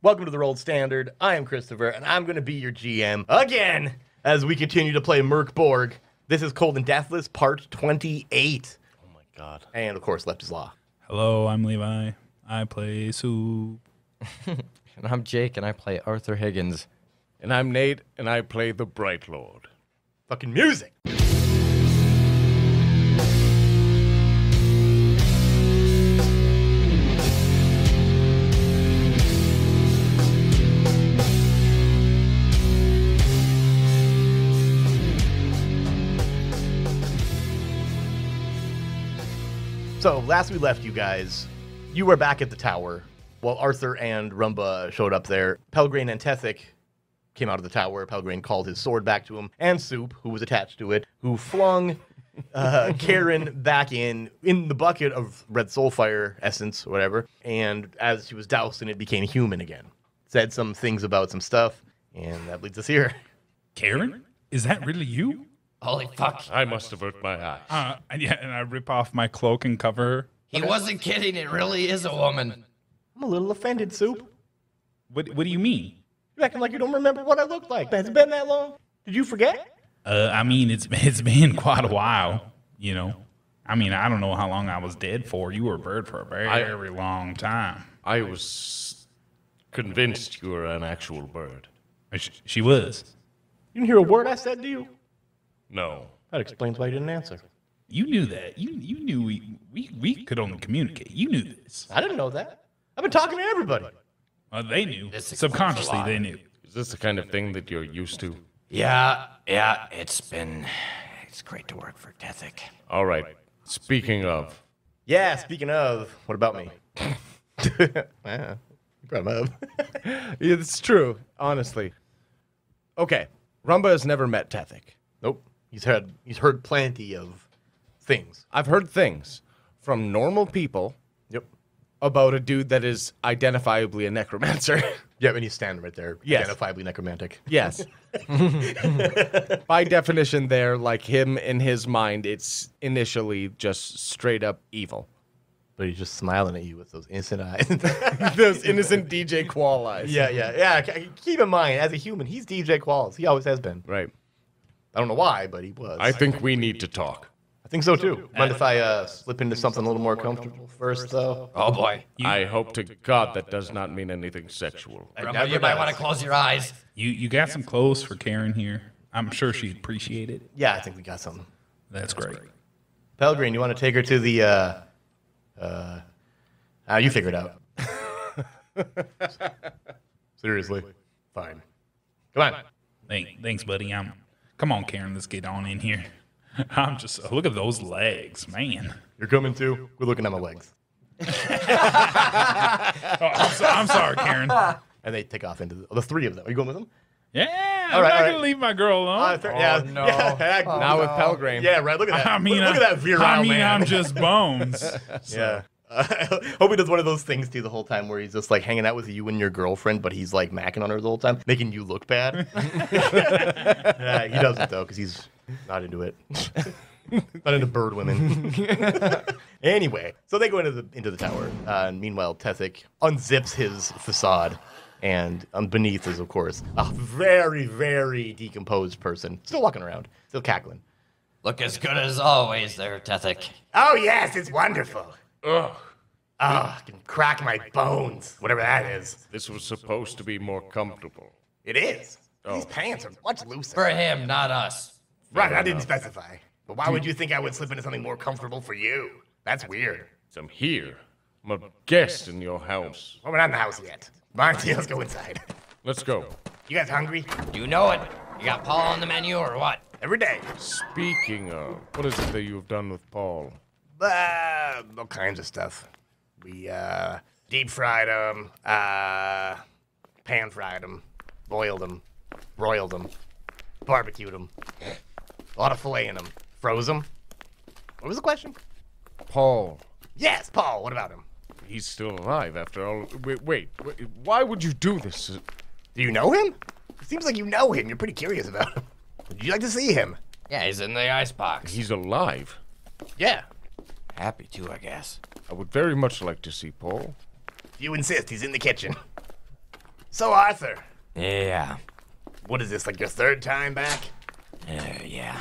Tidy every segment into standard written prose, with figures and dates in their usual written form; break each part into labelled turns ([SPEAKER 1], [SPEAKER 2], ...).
[SPEAKER 1] Welcome to the Rolled Standard. I am Christopher, and I'm going to be your GM again as we continue to play Mörk Borg. This is Cold and Deathless, part 28.
[SPEAKER 2] Oh my god.
[SPEAKER 1] And, of course, Left is Law.
[SPEAKER 3] Hello, I'm Levi. I play Soup.
[SPEAKER 4] And I'm Jake, and I play Arthur Higgins.
[SPEAKER 2] And I'm Nate, and I play the Bright Lord.
[SPEAKER 1] Fucking music! So, last we left you guys, you were back at the tower while Arthur and Rumba showed up there. Pelgrane and Tethic came out of the tower. Pelgrane called his sword back to him, and Soup, who was attached to it, who flung Karen back in the bucket of red soulfire essence or whatever, and as she was doused in it, became human again. Said some things about some stuff, and that leads us here.
[SPEAKER 3] Karen? Is that really you?
[SPEAKER 4] Holy fuck.
[SPEAKER 2] I must avert my eyes.
[SPEAKER 3] Yeah, and I rip off my cloak and cover her.
[SPEAKER 4] He wasn't kidding. It really is a woman.
[SPEAKER 1] I'm a little offended, Soup.
[SPEAKER 3] What do you mean?
[SPEAKER 1] You acting like you don't remember what I looked like. Has it been that long? Did you forget?
[SPEAKER 3] I mean, it's been quite a while, you know. I mean, I don't know how long I was dead for. You were a bird for a very long time.
[SPEAKER 2] I was convinced you were an actual bird.
[SPEAKER 3] She was.
[SPEAKER 1] You didn't hear a word I said to you?
[SPEAKER 2] No.
[SPEAKER 1] That explains why you didn't answer.
[SPEAKER 3] You knew that. You knew we could only communicate. You knew this.
[SPEAKER 1] I didn't know that. I've been talking to everybody.
[SPEAKER 3] They knew.
[SPEAKER 4] This
[SPEAKER 3] Subconsciously,
[SPEAKER 4] explains a lot.
[SPEAKER 3] they knew.
[SPEAKER 2] Is this the kind of thing that you're used to?
[SPEAKER 4] Yeah, it's great to work for Tethic.
[SPEAKER 2] All right. Speaking of,
[SPEAKER 1] Yeah, speaking of, what about me? You brought him up.
[SPEAKER 5] It's true, honestly. Okay, Rumba has never met Tethic.
[SPEAKER 1] Nope. He's heard plenty of things.
[SPEAKER 5] I've heard things from normal people
[SPEAKER 1] Yep.
[SPEAKER 5] about a dude that is identifiably a necromancer.
[SPEAKER 1] Yeah, and he's standing right there,
[SPEAKER 5] Yes.
[SPEAKER 1] identifiably necromantic.
[SPEAKER 5] Yes. By definition there, like him in his mind, it's initially just straight up evil.
[SPEAKER 1] But he's just smiling at you with those innocent eyes.
[SPEAKER 5] Those innocent DJ Qual eyes.
[SPEAKER 1] Yeah. Keep in mind, as a human, he's DJ Qualls. He always has been.
[SPEAKER 5] Right.
[SPEAKER 1] I don't know why, but he was.
[SPEAKER 2] I think we need to talk.
[SPEAKER 1] I think so too. Mind if I slip into something a little more comfortable first, though?
[SPEAKER 4] Oh boy.
[SPEAKER 2] I hope to God that does not mean anything sexual.
[SPEAKER 4] Rumba, you might want to close your eyes.
[SPEAKER 3] You got some clothes for Karen here. I'm sure she'd appreciate it.
[SPEAKER 1] Yeah, I think we got something.
[SPEAKER 3] That's great.
[SPEAKER 1] Pelgrane, you want to take her to the, you figure it out. Seriously. Fine. Come on.
[SPEAKER 3] Thanks, buddy. Come on, Karen. Let's get on in here. I'm just look at those legs, man.
[SPEAKER 1] You're coming too? We're looking at my legs.
[SPEAKER 3] I'm sorry, Karen.
[SPEAKER 1] And they take off into the three of them. Are you going with them?
[SPEAKER 3] Yeah,
[SPEAKER 1] All
[SPEAKER 3] I'm
[SPEAKER 1] right,
[SPEAKER 3] not
[SPEAKER 1] all
[SPEAKER 3] gonna
[SPEAKER 1] right.
[SPEAKER 3] leave my girl alone.
[SPEAKER 1] Yeah,
[SPEAKER 4] no.
[SPEAKER 1] Yeah,
[SPEAKER 5] Now with Pelgrane.
[SPEAKER 1] Yeah, right. Look at that.
[SPEAKER 3] I mean,
[SPEAKER 1] look at that virile man.
[SPEAKER 3] I'm just bones.
[SPEAKER 1] Yeah. Hope he does one of those things too the whole time where he's just like hanging out with you and your girlfriend, but he's like macking on her the whole time, making you look bad. Yeah, he doesn't though, because he's not into it. Not into bird women. Anyway, so they go into the tower. And meanwhile, Tethic unzips his facade, and beneath is, of course, a very, very decomposed person, still walking around, still cackling.
[SPEAKER 4] Look as good as always there, Tethic.
[SPEAKER 1] Oh yes, it's wonderful. Ugh. I can crack my bones, whatever that is.
[SPEAKER 2] This was supposed to be more comfortable.
[SPEAKER 1] It is. These pants are much looser.
[SPEAKER 4] For him, not us.
[SPEAKER 1] Right, I didn't specify. But why would you think I would slip into something more comfortable for you? That's weird.
[SPEAKER 2] I'm here. I'm a guest in your house.
[SPEAKER 1] Well, we're not in the house yet. Marty, let's go inside.
[SPEAKER 2] Let's go.
[SPEAKER 1] You guys hungry?
[SPEAKER 4] You know it. You got Paul on the menu or what?
[SPEAKER 1] Every day.
[SPEAKER 2] Speaking of, what is it that you've done with Paul?
[SPEAKER 1] All kinds of stuff. We, deep fried them, pan fried them, boiled them, broiled them, barbecued them. A lot of filet in them. Froze them. What was the question?
[SPEAKER 2] Paul.
[SPEAKER 1] Yes, Paul. What about him?
[SPEAKER 2] He's still alive after all. Wait, why would you do this?
[SPEAKER 1] Do you know him? It seems like you know him. You're pretty curious about him. Would you like to see him?
[SPEAKER 4] Yeah, he's in the icebox.
[SPEAKER 2] He's alive.
[SPEAKER 1] Yeah.
[SPEAKER 4] Happy to, I guess.
[SPEAKER 2] I would very much like to see Paul.
[SPEAKER 1] If you insist, he's in the kitchen. So, Arthur,
[SPEAKER 4] Yeah.
[SPEAKER 1] what is this, like your third time back?
[SPEAKER 4] Yeah.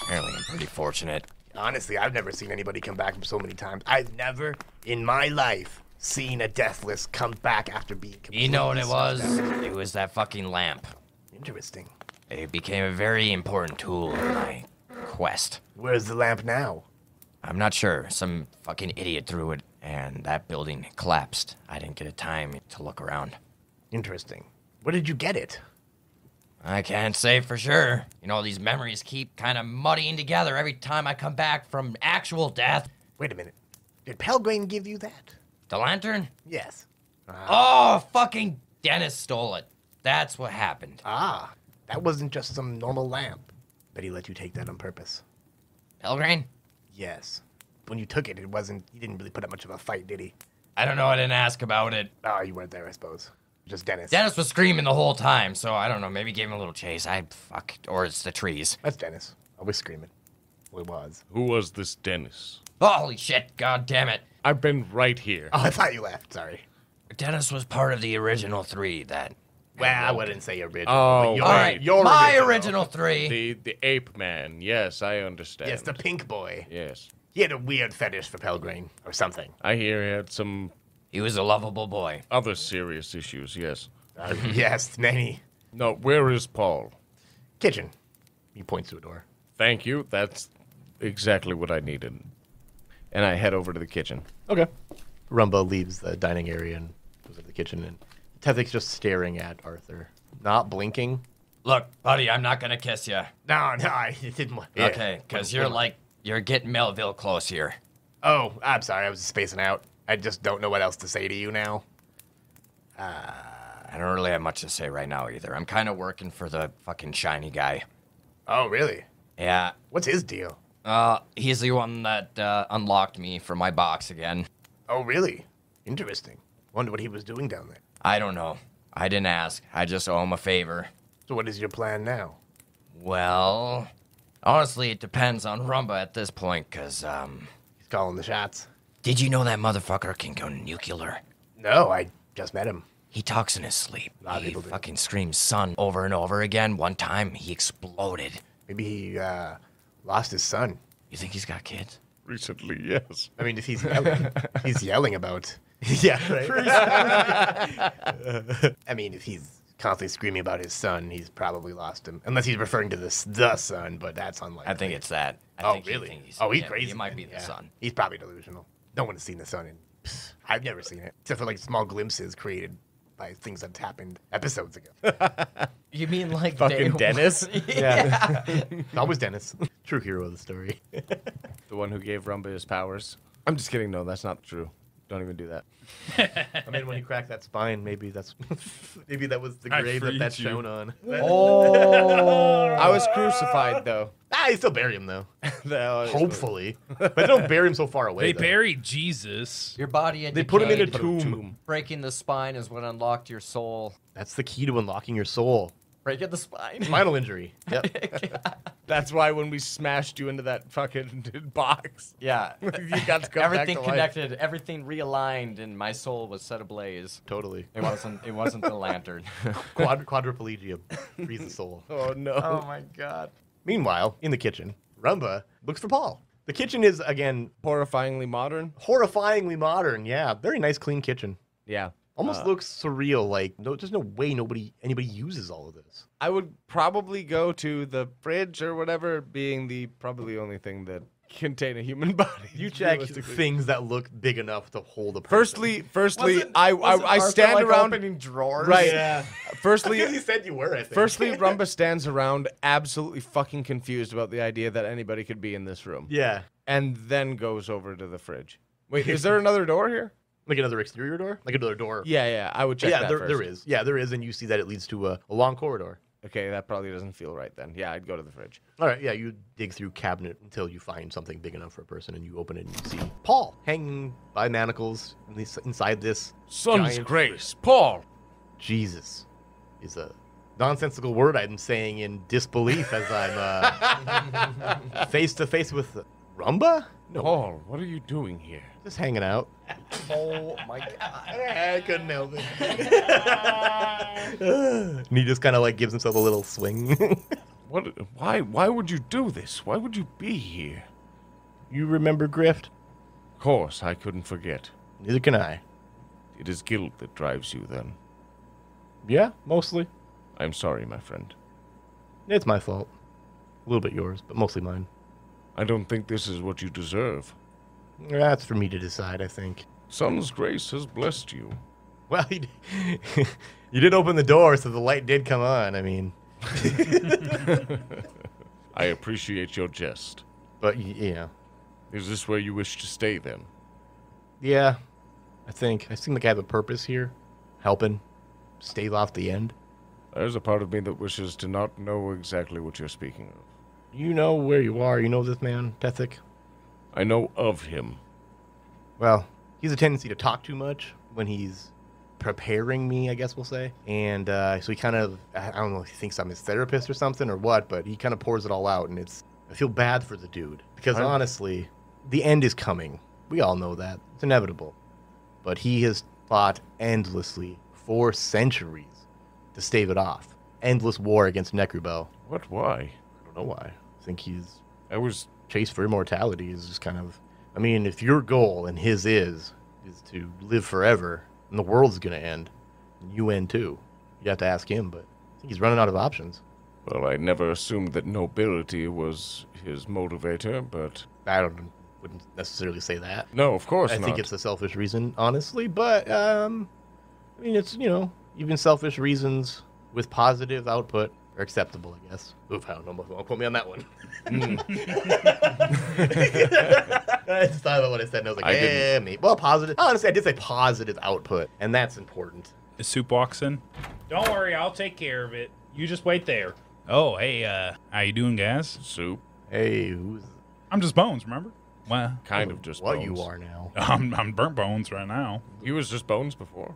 [SPEAKER 4] Apparently I'm pretty fortunate.
[SPEAKER 1] Honestly, I've never seen anybody come back from so many times. I've never in my life seen a Deathless come back after being completely
[SPEAKER 4] You know what it
[SPEAKER 1] snuffed
[SPEAKER 4] was?
[SPEAKER 1] out.
[SPEAKER 4] It was that fucking lamp.
[SPEAKER 1] Interesting.
[SPEAKER 4] It became a very important tool in my quest.
[SPEAKER 1] Where's the lamp now?
[SPEAKER 4] I'm not sure. Some fucking idiot threw it, and that building collapsed. I didn't get a time to look around.
[SPEAKER 1] Interesting. Where did you get it?
[SPEAKER 4] I can't say for sure. You know, these memories keep kind of muddying together every time I come back from actual death.
[SPEAKER 1] Wait a minute. Did Pelgrane give you that?
[SPEAKER 4] The lantern?
[SPEAKER 1] Yes.
[SPEAKER 4] Oh, fucking Dennis stole it. That's what happened.
[SPEAKER 1] Ah, that wasn't just some normal lamp. Bet he let you take that on purpose.
[SPEAKER 4] Pelgrane?
[SPEAKER 1] Yes. When you took it, he didn't really put up much of a fight, did he?
[SPEAKER 4] I don't know. I didn't ask about it.
[SPEAKER 1] Oh, you weren't there, I suppose. Just Dennis.
[SPEAKER 4] Dennis was screaming the whole time, so I don't know. Maybe gave him a little chase. Or it's the trees.
[SPEAKER 1] That's Dennis. Always screaming. Well, it was.
[SPEAKER 2] Who was this Dennis?
[SPEAKER 4] Holy shit, god damn it.
[SPEAKER 2] I've been right here.
[SPEAKER 1] Oh, I thought you left. Sorry.
[SPEAKER 4] Dennis was part of the original three that...
[SPEAKER 1] Well, I wouldn't say original.
[SPEAKER 2] Oh,
[SPEAKER 1] but your,
[SPEAKER 4] All right,
[SPEAKER 1] your
[SPEAKER 4] my original three.
[SPEAKER 2] The ape man. Yes, I understand.
[SPEAKER 1] Yes, the pink boy.
[SPEAKER 2] Yes.
[SPEAKER 1] He had a weird fetish for Pelgrane or something.
[SPEAKER 2] I hear he had some
[SPEAKER 4] He was a lovable boy.
[SPEAKER 2] other serious issues, yes.
[SPEAKER 1] Yes, many.
[SPEAKER 2] No, where is Paul?
[SPEAKER 1] Kitchen. He points to a door.
[SPEAKER 2] Thank you. That's exactly what I needed. And I head over to the kitchen.
[SPEAKER 1] Okay. Rumba leaves the dining area and goes to the kitchen, and Tethic's just staring at Arthur, not blinking.
[SPEAKER 4] Look, buddy, I'm not gonna kiss you.
[SPEAKER 1] No, I didn't want. Yeah.
[SPEAKER 4] Okay, because you're getting Melville close here.
[SPEAKER 1] Oh, I'm sorry. I was spacing out. I just don't know what else to say to you now.
[SPEAKER 4] I don't really have much to say right now either. I'm kind of working for the fucking shiny guy.
[SPEAKER 1] Oh, really?
[SPEAKER 4] Yeah,
[SPEAKER 1] What's his deal?
[SPEAKER 4] he's the one that unlocked me from my box again.
[SPEAKER 1] Oh, really? Interesting. Wonder what he was doing down there.
[SPEAKER 4] I don't know. I didn't ask. I just owe him a favor.
[SPEAKER 1] So what is your plan now?
[SPEAKER 4] Well, honestly, it depends on Rumba at this point, because,
[SPEAKER 1] He's calling the shots.
[SPEAKER 4] did you know that motherfucker can go nuclear?
[SPEAKER 1] No, I just met him.
[SPEAKER 4] He talks in his sleep.
[SPEAKER 1] A lot of
[SPEAKER 4] He
[SPEAKER 1] people do.
[SPEAKER 4] fucking screams son over and over again. One time, he exploded.
[SPEAKER 1] Maybe he lost his son.
[SPEAKER 4] You think he's got kids?
[SPEAKER 2] Recently, yes.
[SPEAKER 1] I mean, if he's yelling, he's yelling about. Yeah, right. I mean, if he's constantly screaming about his son, he's probably lost him. Unless he's referring to the son, but that's unlikely.
[SPEAKER 4] I think it's that. I
[SPEAKER 1] Oh,
[SPEAKER 4] think he
[SPEAKER 1] really?
[SPEAKER 4] thinks he's,
[SPEAKER 1] Oh, he's
[SPEAKER 4] yeah,
[SPEAKER 1] crazy.
[SPEAKER 4] He might
[SPEAKER 1] then.
[SPEAKER 4] be the
[SPEAKER 1] Yeah.
[SPEAKER 4] son.
[SPEAKER 1] He's probably delusional. No one has seen the son in. I've never seen it, except for like small glimpses created by things that happened episodes ago.
[SPEAKER 4] You mean like
[SPEAKER 5] Fucking Dennis?
[SPEAKER 1] Yeah, always Dennis, true hero of the story.
[SPEAKER 5] The one who gave Rumba his powers. I'm just kidding. No, that's not true. Don't even do that.
[SPEAKER 1] I mean, when he cracked that spine, maybe that was the
[SPEAKER 3] I
[SPEAKER 1] grave
[SPEAKER 3] freed
[SPEAKER 1] that's
[SPEAKER 3] you.
[SPEAKER 1] shown on.
[SPEAKER 5] I was crucified, though.
[SPEAKER 1] You still bury him though.
[SPEAKER 5] That was-
[SPEAKER 1] Hopefully, but they don't bury him so far away.
[SPEAKER 3] They
[SPEAKER 1] though.
[SPEAKER 3] buried Jesus.
[SPEAKER 4] Your body had
[SPEAKER 1] They put him in a
[SPEAKER 4] decayed.
[SPEAKER 1] tomb.
[SPEAKER 4] Breaking the spine is what unlocked your soul.
[SPEAKER 1] That's the key to unlocking your soul.
[SPEAKER 4] Breaking the spine.
[SPEAKER 1] Spinal injury. Yep.
[SPEAKER 5] That's why when we smashed you into that fucking box,
[SPEAKER 4] Yeah.
[SPEAKER 5] you got to come
[SPEAKER 4] Everything
[SPEAKER 5] back to life.
[SPEAKER 4] connected, everything realigned, and my soul was set ablaze.
[SPEAKER 1] Totally.
[SPEAKER 4] It wasn't the lantern.
[SPEAKER 1] Quadriplegia. Frees the soul.
[SPEAKER 5] Oh no!
[SPEAKER 4] my god.
[SPEAKER 1] Meanwhile, in the kitchen, Rumba looks for Paul. The kitchen is, again,
[SPEAKER 5] Horrifyingly modern.
[SPEAKER 1] horrifyingly modern. Yeah, very nice, clean kitchen.
[SPEAKER 5] Yeah.
[SPEAKER 1] Almost looks surreal. Like, there's no way anybody uses all of this.
[SPEAKER 5] I would probably go to the fridge or whatever, being the probably only thing that contain a human body.
[SPEAKER 1] You check
[SPEAKER 5] realistically.
[SPEAKER 1] things that look big enough to hold a person.
[SPEAKER 5] Firstly, I stand around.
[SPEAKER 4] opening drawers.
[SPEAKER 5] Right.
[SPEAKER 1] Yeah.
[SPEAKER 5] Firstly,
[SPEAKER 1] Because you said you were, I think.
[SPEAKER 5] Firstly, Rumba stands around absolutely fucking confused about the idea that anybody could be in this room.
[SPEAKER 1] Yeah.
[SPEAKER 5] And then goes over to the fridge. Wait, is there another door here?
[SPEAKER 1] Like another exterior door? Like another door?
[SPEAKER 5] Yeah, I would check
[SPEAKER 1] Yeah,
[SPEAKER 5] that
[SPEAKER 1] there
[SPEAKER 5] first.
[SPEAKER 1] is. Yeah, there is, and you see that it leads to a long corridor.
[SPEAKER 5] Okay, that probably doesn't feel right then. Yeah, I'd go to the fridge.
[SPEAKER 1] All right, yeah, you dig through cabinet until you find something big enough for a person, and you open it and you see Paul hanging by manacles inside this
[SPEAKER 2] Son's
[SPEAKER 1] giant
[SPEAKER 2] grace, Paul.
[SPEAKER 1] Jesus is a nonsensical word I'm saying in disbelief as I'm face to face with Rumba? No,
[SPEAKER 2] Paul, what are you doing here?
[SPEAKER 1] just hanging out.
[SPEAKER 5] Oh my god.
[SPEAKER 1] I couldn't help it. And he just kind of like gives himself a little swing.
[SPEAKER 2] What? Why would you do this? Why would you be here?
[SPEAKER 1] You remember Grift?
[SPEAKER 2] Of course, I couldn't forget.
[SPEAKER 1] Neither can I.
[SPEAKER 2] It is guilt that drives you, then.
[SPEAKER 1] Yeah, mostly.
[SPEAKER 2] I'm sorry, my friend.
[SPEAKER 1] It's my fault. A little bit yours, but mostly mine.
[SPEAKER 2] I don't think this is what you deserve.
[SPEAKER 1] That's for me to decide, I think.
[SPEAKER 2] Sun's grace has blessed you.
[SPEAKER 1] Well, you did open the door, so the light did come on. I mean,
[SPEAKER 2] I appreciate your jest.
[SPEAKER 1] but you know,
[SPEAKER 2] Is this where you wish to stay, then?
[SPEAKER 1] yeah, I think I seem like I have a purpose here, helping stave off the end.
[SPEAKER 2] There's a part of me that wishes to not know exactly what you're speaking of.
[SPEAKER 1] You know where you are. You know this man, Tethic.
[SPEAKER 2] I know of him.
[SPEAKER 1] Well, he has a tendency to talk too much when he's preparing me, I guess we'll say. And so he kind of, I don't know if he thinks I'm his therapist or something or what, but he kind of pours it all out. And I feel bad for the dude. Because honestly, the end is coming. We all know that. It's inevitable. But he has fought endlessly for centuries to stave it off. Endless war against Necrubel.
[SPEAKER 2] What? Why?
[SPEAKER 1] I don't know why. I think he's
[SPEAKER 2] I was...
[SPEAKER 1] chase for immortality is just kind of, I mean, if your goal and his is to live forever and the world's going to end, and you end too, you have to ask him, but I think he's running out of options.
[SPEAKER 2] Well, I never assumed that nobility was his motivator, but...
[SPEAKER 1] Wouldn't necessarily say that.
[SPEAKER 2] No, of course
[SPEAKER 1] I
[SPEAKER 2] not.
[SPEAKER 1] think it's a selfish reason, honestly, but, I mean, it's, you know, even selfish reasons with positive output are acceptable, I guess. Oof, I don't know. Don't quote me on that one. I just thought about what I said, and I was like, maybe. Well, positive. Honestly, I did say positive output, and that's important.
[SPEAKER 3] The soup walks in. Don't worry, I'll take care of it. You just wait there. Oh, hey, how you doing, guys?
[SPEAKER 2] Soup.
[SPEAKER 1] Hey, who's
[SPEAKER 3] I'm just Bones, remember? Well,
[SPEAKER 2] Kind of just
[SPEAKER 1] what
[SPEAKER 2] bones.
[SPEAKER 1] you are now?
[SPEAKER 3] I'm burnt Bones right now.
[SPEAKER 2] He was just bones before.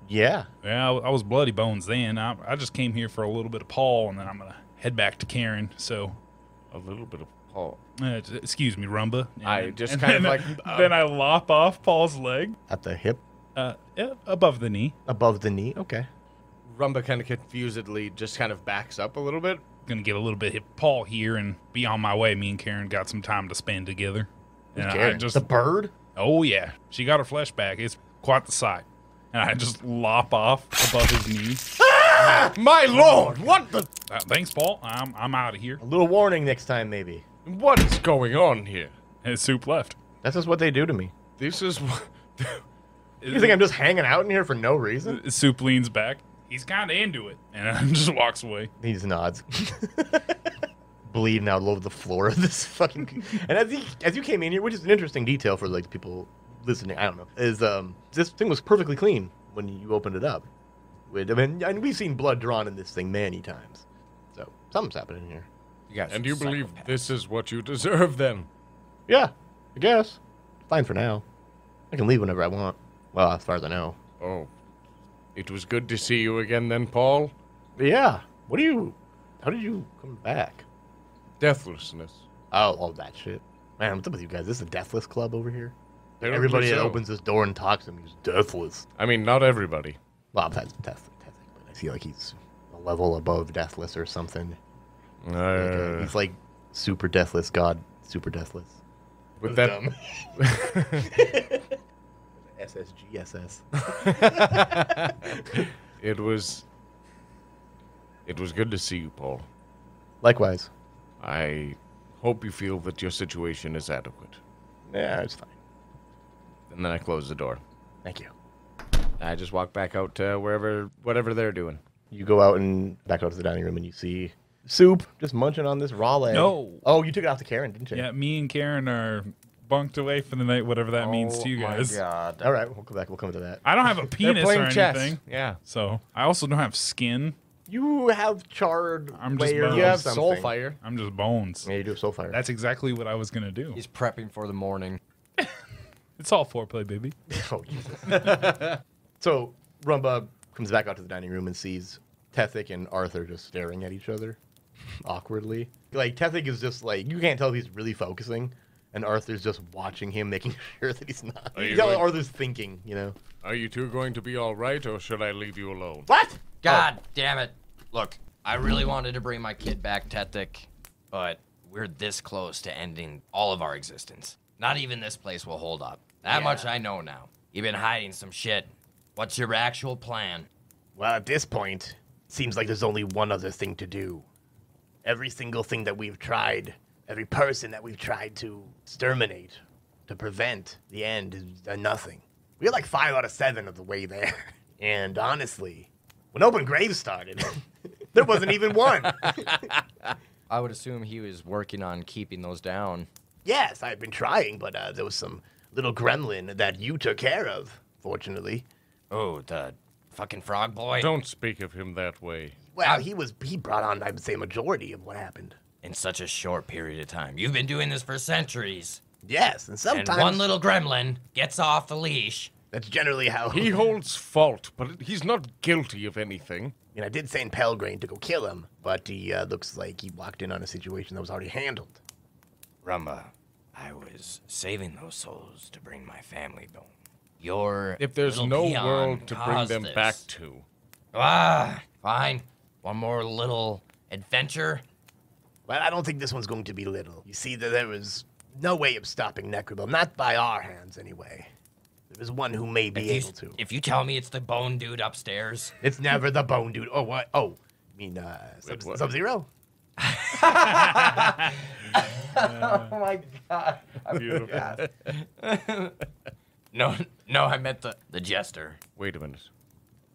[SPEAKER 1] Yeah.
[SPEAKER 3] Yeah, I was Bloody Bones then. I just came here for a little bit of Paul, and then I'm going to head back to Karen, so...
[SPEAKER 2] A little bit of Paul.
[SPEAKER 3] Excuse me, Rumba.
[SPEAKER 5] I just kind of like...
[SPEAKER 3] Then I lop off Paul's leg.
[SPEAKER 1] At the hip,
[SPEAKER 3] Yeah, above the knee.
[SPEAKER 1] above the knee. Okay.
[SPEAKER 5] Rumba kind of confusedly just kind of backs up a little bit.
[SPEAKER 3] Gonna get a little bit hit Paul here and be on my way. Me and Karen got some time to spend together. And
[SPEAKER 1] Karen, the bird?
[SPEAKER 3] Oh yeah, she got her flesh back. It's quite the sight. And I just lop off above his knee.
[SPEAKER 5] My lord, what the...
[SPEAKER 3] Thanks, Paul. I'm out of here.
[SPEAKER 1] A little warning next time, maybe.
[SPEAKER 2] What is going on here?
[SPEAKER 3] And Soup left.
[SPEAKER 1] That's just what they do to me.
[SPEAKER 2] This is what...
[SPEAKER 1] You think I'm just hanging out in here for no reason?
[SPEAKER 3] Soup leans back. He's kind of into it, and just walks away.
[SPEAKER 1] He just nods. Bleeding out all over the floor of this fucking... And as you came in here, which is an interesting detail for like people listening, I don't know, is this thing was perfectly clean when you opened it up. I mean, and we've seen blood drawn in this thing many times. So something's happening here.
[SPEAKER 5] You guys
[SPEAKER 2] And
[SPEAKER 5] are
[SPEAKER 2] you believe
[SPEAKER 5] psychopaths.
[SPEAKER 2] this is what you deserve, then?
[SPEAKER 1] Yeah, I guess. Fine for now. I can leave whenever I want. Well, as far as I know.
[SPEAKER 2] Oh. It was good to see you again, then, Paul.
[SPEAKER 1] But yeah, how did you come back?
[SPEAKER 2] Deathlessness.
[SPEAKER 1] Oh, that shit. Man, what's up with you guys? This is a Deathless club over here?
[SPEAKER 2] Apparently
[SPEAKER 1] Everybody that
[SPEAKER 2] so.
[SPEAKER 1] opens this door and talks to him is Deathless.
[SPEAKER 2] I mean, not everybody.
[SPEAKER 1] Well, that's Tethic, but I feel like he's a level above Deathless or something. He's like super Deathless God, super Deathless.
[SPEAKER 2] With that...
[SPEAKER 1] Dumb. SSGSS.
[SPEAKER 2] It was good to see you, Paul.
[SPEAKER 1] Likewise.
[SPEAKER 2] I hope you feel that your situation is adequate.
[SPEAKER 1] Yeah, it's fine.
[SPEAKER 2] And then I close the door.
[SPEAKER 1] Thank you.
[SPEAKER 5] I just walk back out to whatever they're doing.
[SPEAKER 1] You go out and back out to the dining room and you see Soup just munching on this raw leg.
[SPEAKER 3] No.
[SPEAKER 1] Oh, you took it off to Karen, didn't you?
[SPEAKER 3] Yeah, me and Karen are bunked away for the night, whatever that means to you guys.
[SPEAKER 5] Oh, my God.
[SPEAKER 1] All right, we'll come back. We'll come to that.
[SPEAKER 3] I don't have a
[SPEAKER 5] They're
[SPEAKER 3] penis
[SPEAKER 5] playing
[SPEAKER 3] or
[SPEAKER 5] chess.
[SPEAKER 3] anything.
[SPEAKER 5] Yeah.
[SPEAKER 3] So I also don't have skin.
[SPEAKER 1] You have charred
[SPEAKER 3] I'm just
[SPEAKER 1] layers
[SPEAKER 3] bones.
[SPEAKER 1] of
[SPEAKER 5] You have
[SPEAKER 1] something.
[SPEAKER 5] soul fire.
[SPEAKER 3] I'm just Bones.
[SPEAKER 1] Yeah, you do have soul fire.
[SPEAKER 3] That's exactly what I was gonna do.
[SPEAKER 4] He's prepping for the morning.
[SPEAKER 3] It's all foreplay, baby.
[SPEAKER 1] Oh, Jesus. So Rumba comes back out to the dining room and sees Tethic and Arthur just staring at each other awkwardly. Like, Tethic is just like, you can't tell if he's really focusing And Arthur's just watching him, making sure that he's not.
[SPEAKER 2] Are you
[SPEAKER 1] You know,
[SPEAKER 2] going-
[SPEAKER 1] Arthur's thinking, you know.
[SPEAKER 2] Are you two going to be all right, or should I leave you alone?
[SPEAKER 1] What?
[SPEAKER 4] God damn it. Look, I really wanted to bring my kid back, Tetic, but we're this close to ending all of our existence. Not even this place will hold up. That much I know now. You've been hiding some shit. What's your actual plan?
[SPEAKER 1] Well, at this point, it seems like there's only one other thing to do. Every single thing that we've tried, every person that we've tried to exterminate, to prevent the end is nothing. We're like 5 out of 7 of the way there. And honestly, when Open Grave started, there wasn't even one.
[SPEAKER 4] I would assume he was working on keeping those down.
[SPEAKER 1] Yes, I've been trying, but there was some little gremlin that you took care of, fortunately.
[SPEAKER 4] Oh, the fucking frog boy?
[SPEAKER 2] Don't speak of him that way.
[SPEAKER 1] Well, he brought on, I would say, a majority of what happened.
[SPEAKER 4] In such a short period of time. You've been doing this for centuries.
[SPEAKER 1] Yes, and sometimes
[SPEAKER 4] And one little gremlin gets off the leash.
[SPEAKER 1] that's generally how
[SPEAKER 2] He holds fault, but he's not guilty of anything.
[SPEAKER 1] I did send Pelgrane to go kill him, but he looks like he walked in on a situation that was already handled.
[SPEAKER 4] Rumba, I was saving those souls to bring my family home. Your
[SPEAKER 2] If there's
[SPEAKER 4] little
[SPEAKER 2] no
[SPEAKER 4] peon
[SPEAKER 2] world to bring
[SPEAKER 4] caused
[SPEAKER 2] them
[SPEAKER 4] this.
[SPEAKER 2] back to.
[SPEAKER 4] Fine. One more little adventure.
[SPEAKER 1] Well, I don't think this one's going to be little. You see, there was no way of stopping Necrobel, not by our hands anyway. There is one who may be able to.
[SPEAKER 4] If you tell me it's the bone dude upstairs.
[SPEAKER 1] It's never the Bone Dude. Oh, what? Oh, you mean
[SPEAKER 2] what?
[SPEAKER 1] Sub-Zero?
[SPEAKER 4] Oh my god.
[SPEAKER 2] Beautiful.
[SPEAKER 4] No, I meant the jester.
[SPEAKER 2] Wait a minute.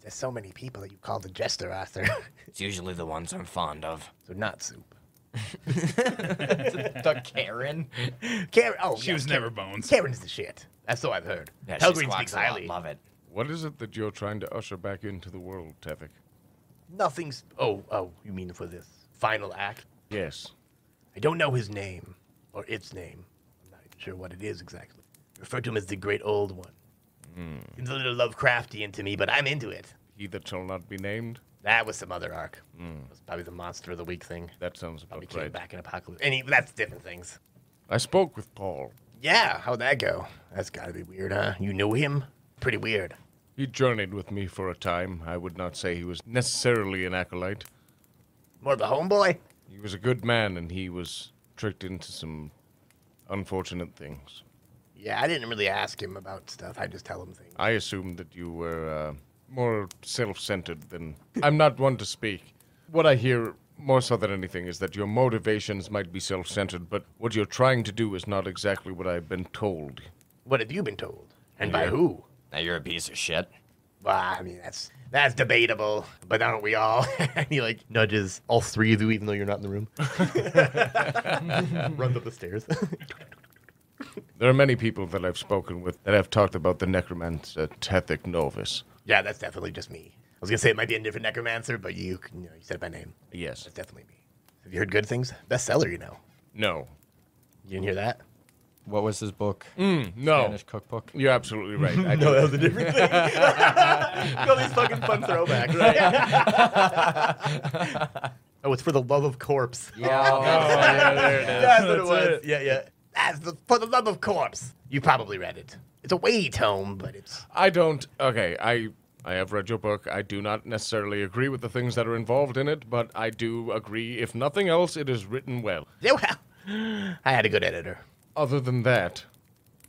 [SPEAKER 1] There's so many people that you call the Jester, Arthur.
[SPEAKER 4] It's usually the ones I'm fond of.
[SPEAKER 1] So not Soup.
[SPEAKER 4] The Karen.
[SPEAKER 1] Karen, oh,
[SPEAKER 3] She was never Bones.
[SPEAKER 1] Karen's the shit. That's so I've heard.
[SPEAKER 4] Yeah, she
[SPEAKER 1] Pelgrane
[SPEAKER 4] squawks
[SPEAKER 1] speaks
[SPEAKER 4] a lot.
[SPEAKER 1] highly.
[SPEAKER 4] Love it.
[SPEAKER 2] What is it that you're trying to usher back into the world, Tevik?
[SPEAKER 1] Nothing's. Oh, you mean for this final act?
[SPEAKER 2] Yes.
[SPEAKER 1] I don't know his name, or its name. I'm not even sure what it is exactly. I refer to him as the Great Old One. Seems a little Lovecraftian to me, but I'm into it.
[SPEAKER 2] He that shall not be named?
[SPEAKER 1] That was some other arc. It was probably the Monster of the Week thing.
[SPEAKER 2] That sounds
[SPEAKER 1] Probably
[SPEAKER 2] about
[SPEAKER 1] came
[SPEAKER 2] right.
[SPEAKER 1] back in Apocalypse. That's different things.
[SPEAKER 2] I spoke with Paul.
[SPEAKER 1] Yeah, how'd that go? That's gotta be weird, huh? You knew him? Pretty weird.
[SPEAKER 2] He journeyed with me for a time. I would not say he was necessarily an acolyte.
[SPEAKER 1] More of a homeboy?
[SPEAKER 2] He was a good man, and he was tricked into some unfortunate things.
[SPEAKER 1] Yeah, I didn't really ask him about stuff. I just tell him things.
[SPEAKER 2] I assumed that you were more self-centered than... I'm not one to speak. What I hear more so than anything is that your motivations might be self-centered, but what you're trying to do is not exactly what I've been told.
[SPEAKER 1] What have you been told? And by who?
[SPEAKER 4] Now you're a piece of shit.
[SPEAKER 1] Well, I mean, that's debatable, but aren't we all? And he, like, nudges all 3 of you, even though you're not in the room. Runs up the stairs.
[SPEAKER 2] There are many people that I've spoken with that have talked about the necromancer Tethik Novus.
[SPEAKER 1] Yeah, that's definitely just me. I was gonna say it might be a different necromancer, but you said my name.
[SPEAKER 2] Yes.
[SPEAKER 1] That's definitely me. Have you heard good things? Bestseller, you know.
[SPEAKER 2] No.
[SPEAKER 1] You didn't hear that?
[SPEAKER 6] What was his book?
[SPEAKER 2] No.
[SPEAKER 6] Spanish cookbook.
[SPEAKER 2] You're absolutely right. I
[SPEAKER 1] No, that was a different thing. All these fucking fun throwbacks. Right? Oh, it's for the love of corpse.
[SPEAKER 6] Yeah.
[SPEAKER 2] there it is.
[SPEAKER 1] That's what it was. Yeah. That's for the love of corpse. You probably read it. It's a weighty tome, but it's...
[SPEAKER 2] I don't. Okay, I have read your book. I do not necessarily agree with the things that are involved in it, but I do agree, if nothing else, it is written well.
[SPEAKER 1] Yeah, well, I had a good editor.
[SPEAKER 2] Other than that,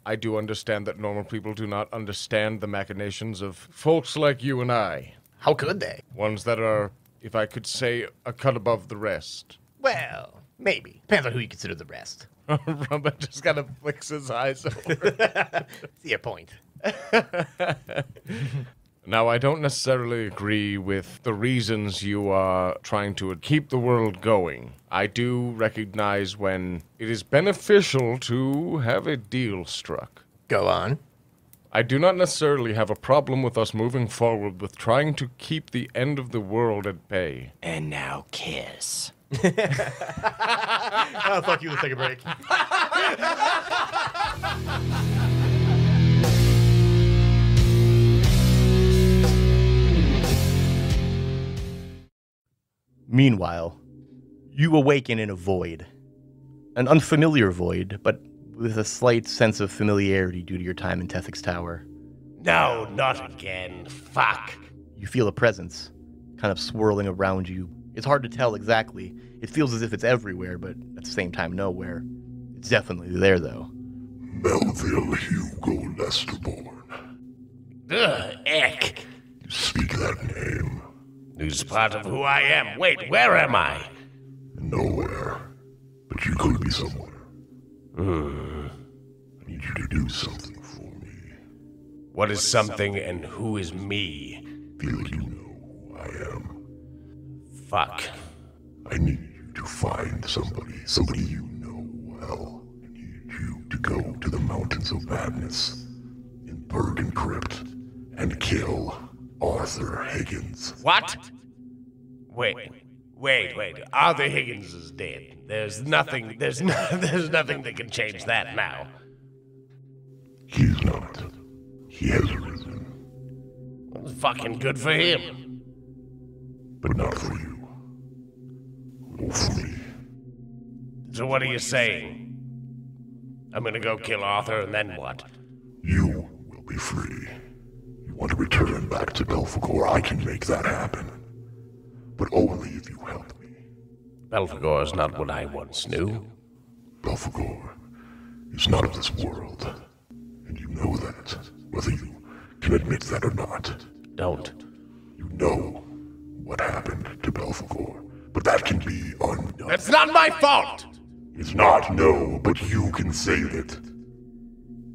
[SPEAKER 2] I do understand that normal people do not understand the machinations of folks like you and I.
[SPEAKER 1] How could they?
[SPEAKER 2] Ones that are, if I could say, a cut above the rest.
[SPEAKER 1] Well, maybe. Depends on who you consider the rest.
[SPEAKER 2] Rumba just kind of flicks his eyes over.
[SPEAKER 1] See your point.
[SPEAKER 2] Now, I don't necessarily agree with the reasons you are trying to keep the world going. I do recognize when it is beneficial to have a deal struck.
[SPEAKER 1] Go on.
[SPEAKER 2] I do not necessarily have a problem with us moving forward with trying to keep the end of the world at bay.
[SPEAKER 4] And now kiss.
[SPEAKER 1] Oh, fuck you, let's take a break. Meanwhile, you awaken in a void. An unfamiliar void, but with a slight sense of familiarity due to your time in Tethic's Tower.
[SPEAKER 7] No, not again. Fuck.
[SPEAKER 1] You feel a presence kind of swirling around you. It's hard to tell exactly. It feels as if it's everywhere, but at the same time nowhere. It's definitely there, though.
[SPEAKER 8] Melville Hugo Lesterborn.
[SPEAKER 7] Eck.
[SPEAKER 8] You speak that name.
[SPEAKER 7] It's part of who I am. Wait, where am I?
[SPEAKER 8] Nowhere. But you could be somewhere. I need you to do something for me.
[SPEAKER 7] What is something and who is me?
[SPEAKER 8] Feel like you know who I am.
[SPEAKER 7] Fuck.
[SPEAKER 8] I need you to find somebody you know well. I need you to go to the Mountains of Madness in Bergen Crypt and kill Arthur Higgins.
[SPEAKER 7] What? Wait. Arthur Higgins is dead. There's nothing that can change that now.
[SPEAKER 8] He's not. He has risen.
[SPEAKER 7] Well, fucking good for him.
[SPEAKER 8] But not for you. Or for me.
[SPEAKER 7] So what are you saying? I'm gonna go kill Arthur and then what?
[SPEAKER 8] You will be free. You want to return back to Belphegor, I can make that happen. But only if you help me.
[SPEAKER 7] Belphegor is not what I once knew.
[SPEAKER 8] Belphegor is not of this world. And you know that, whether you can admit that or not.
[SPEAKER 7] Don't.
[SPEAKER 8] You know what happened to Belphegor, but that can be undone.
[SPEAKER 7] That's not my fault!
[SPEAKER 8] It's not, no, but you can save it.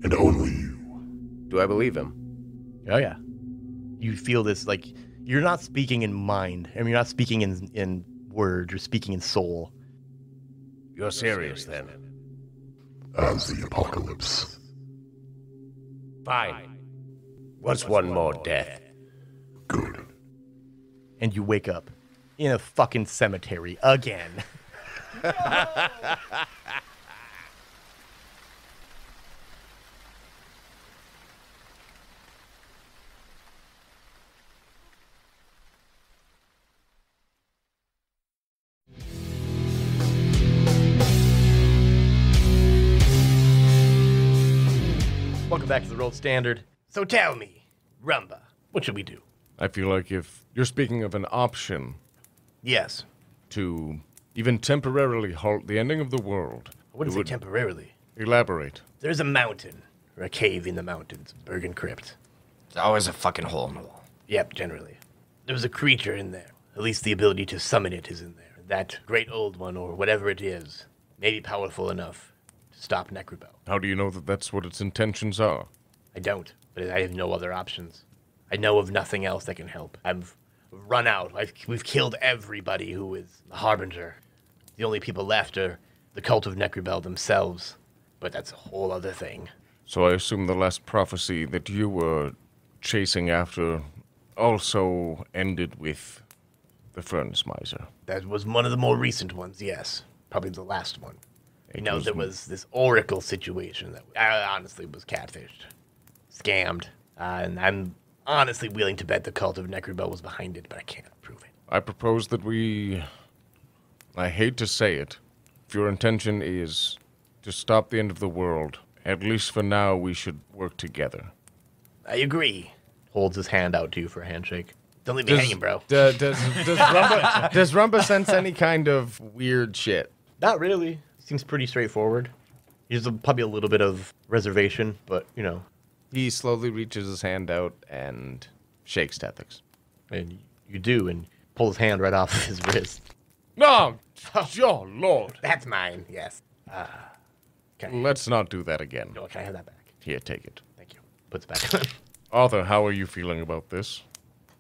[SPEAKER 8] And only you.
[SPEAKER 5] Do I believe him?
[SPEAKER 1] Oh, yeah. You feel this, like, you're not speaking in mind. I mean, you're not speaking in words. You're speaking in soul.
[SPEAKER 7] You're serious then?
[SPEAKER 8] As the apocalypse.
[SPEAKER 7] Fine. What's one more death?
[SPEAKER 8] Good.
[SPEAKER 1] And you wake up in a fucking cemetery again. Welcome back to the Rolled Standard. So tell me, Rumba, what should we do?
[SPEAKER 2] I feel like if you're speaking of an option
[SPEAKER 1] Yes.
[SPEAKER 2] to even temporarily halt the ending of the world,
[SPEAKER 1] I wouldn't
[SPEAKER 2] it
[SPEAKER 1] say
[SPEAKER 2] would
[SPEAKER 1] temporarily.
[SPEAKER 2] elaborate.
[SPEAKER 1] There's a mountain, or a cave in the mountains, Bergen Crypt.
[SPEAKER 4] There's always a fucking hole in the wall.
[SPEAKER 1] Yep, generally. There's a creature in there. At least the ability to summon it is in there. That great old one, or whatever it is, may be powerful enough to stop Necrobell.
[SPEAKER 2] How do you know that that's what its intentions are?
[SPEAKER 1] I don't, but I have no other options. I know of nothing else that can help. I've run out. We've killed everybody who is the Harbinger. The only people left are the cult of Necrobell themselves, but that's a whole other thing.
[SPEAKER 2] So I assume the last prophecy that you were chasing after also ended with the Furnace Miser.
[SPEAKER 1] That was one of the more recent ones, yes. Probably the last one. You know,
[SPEAKER 2] was
[SPEAKER 1] there was this Oracle situation that honestly was catfished, scammed, and I'm honestly willing to bet the cult of Necrobell was behind it, but I can't prove it.
[SPEAKER 2] I propose that I hate to say it, if your intention is to stop the end of the world, at least for now we should work together.
[SPEAKER 1] I agree. Holds his hand out to you for a handshake. Don't leave me hanging, bro.
[SPEAKER 5] Does Rumba sense any kind of weird shit?
[SPEAKER 1] Not really. Seems pretty straightforward. There's probably a little bit of reservation, but, you know.
[SPEAKER 5] He slowly reaches his hand out and shakes Tethix.
[SPEAKER 1] And you do, and pull his hand right off his wrist.
[SPEAKER 2] No! Oh, Lord!
[SPEAKER 1] That's mine, yes.
[SPEAKER 2] Let's not do that again.
[SPEAKER 1] No, can I have that back?
[SPEAKER 2] Here, take it.
[SPEAKER 1] Thank you. Puts it back on.
[SPEAKER 2] Arthur, how are you feeling about this?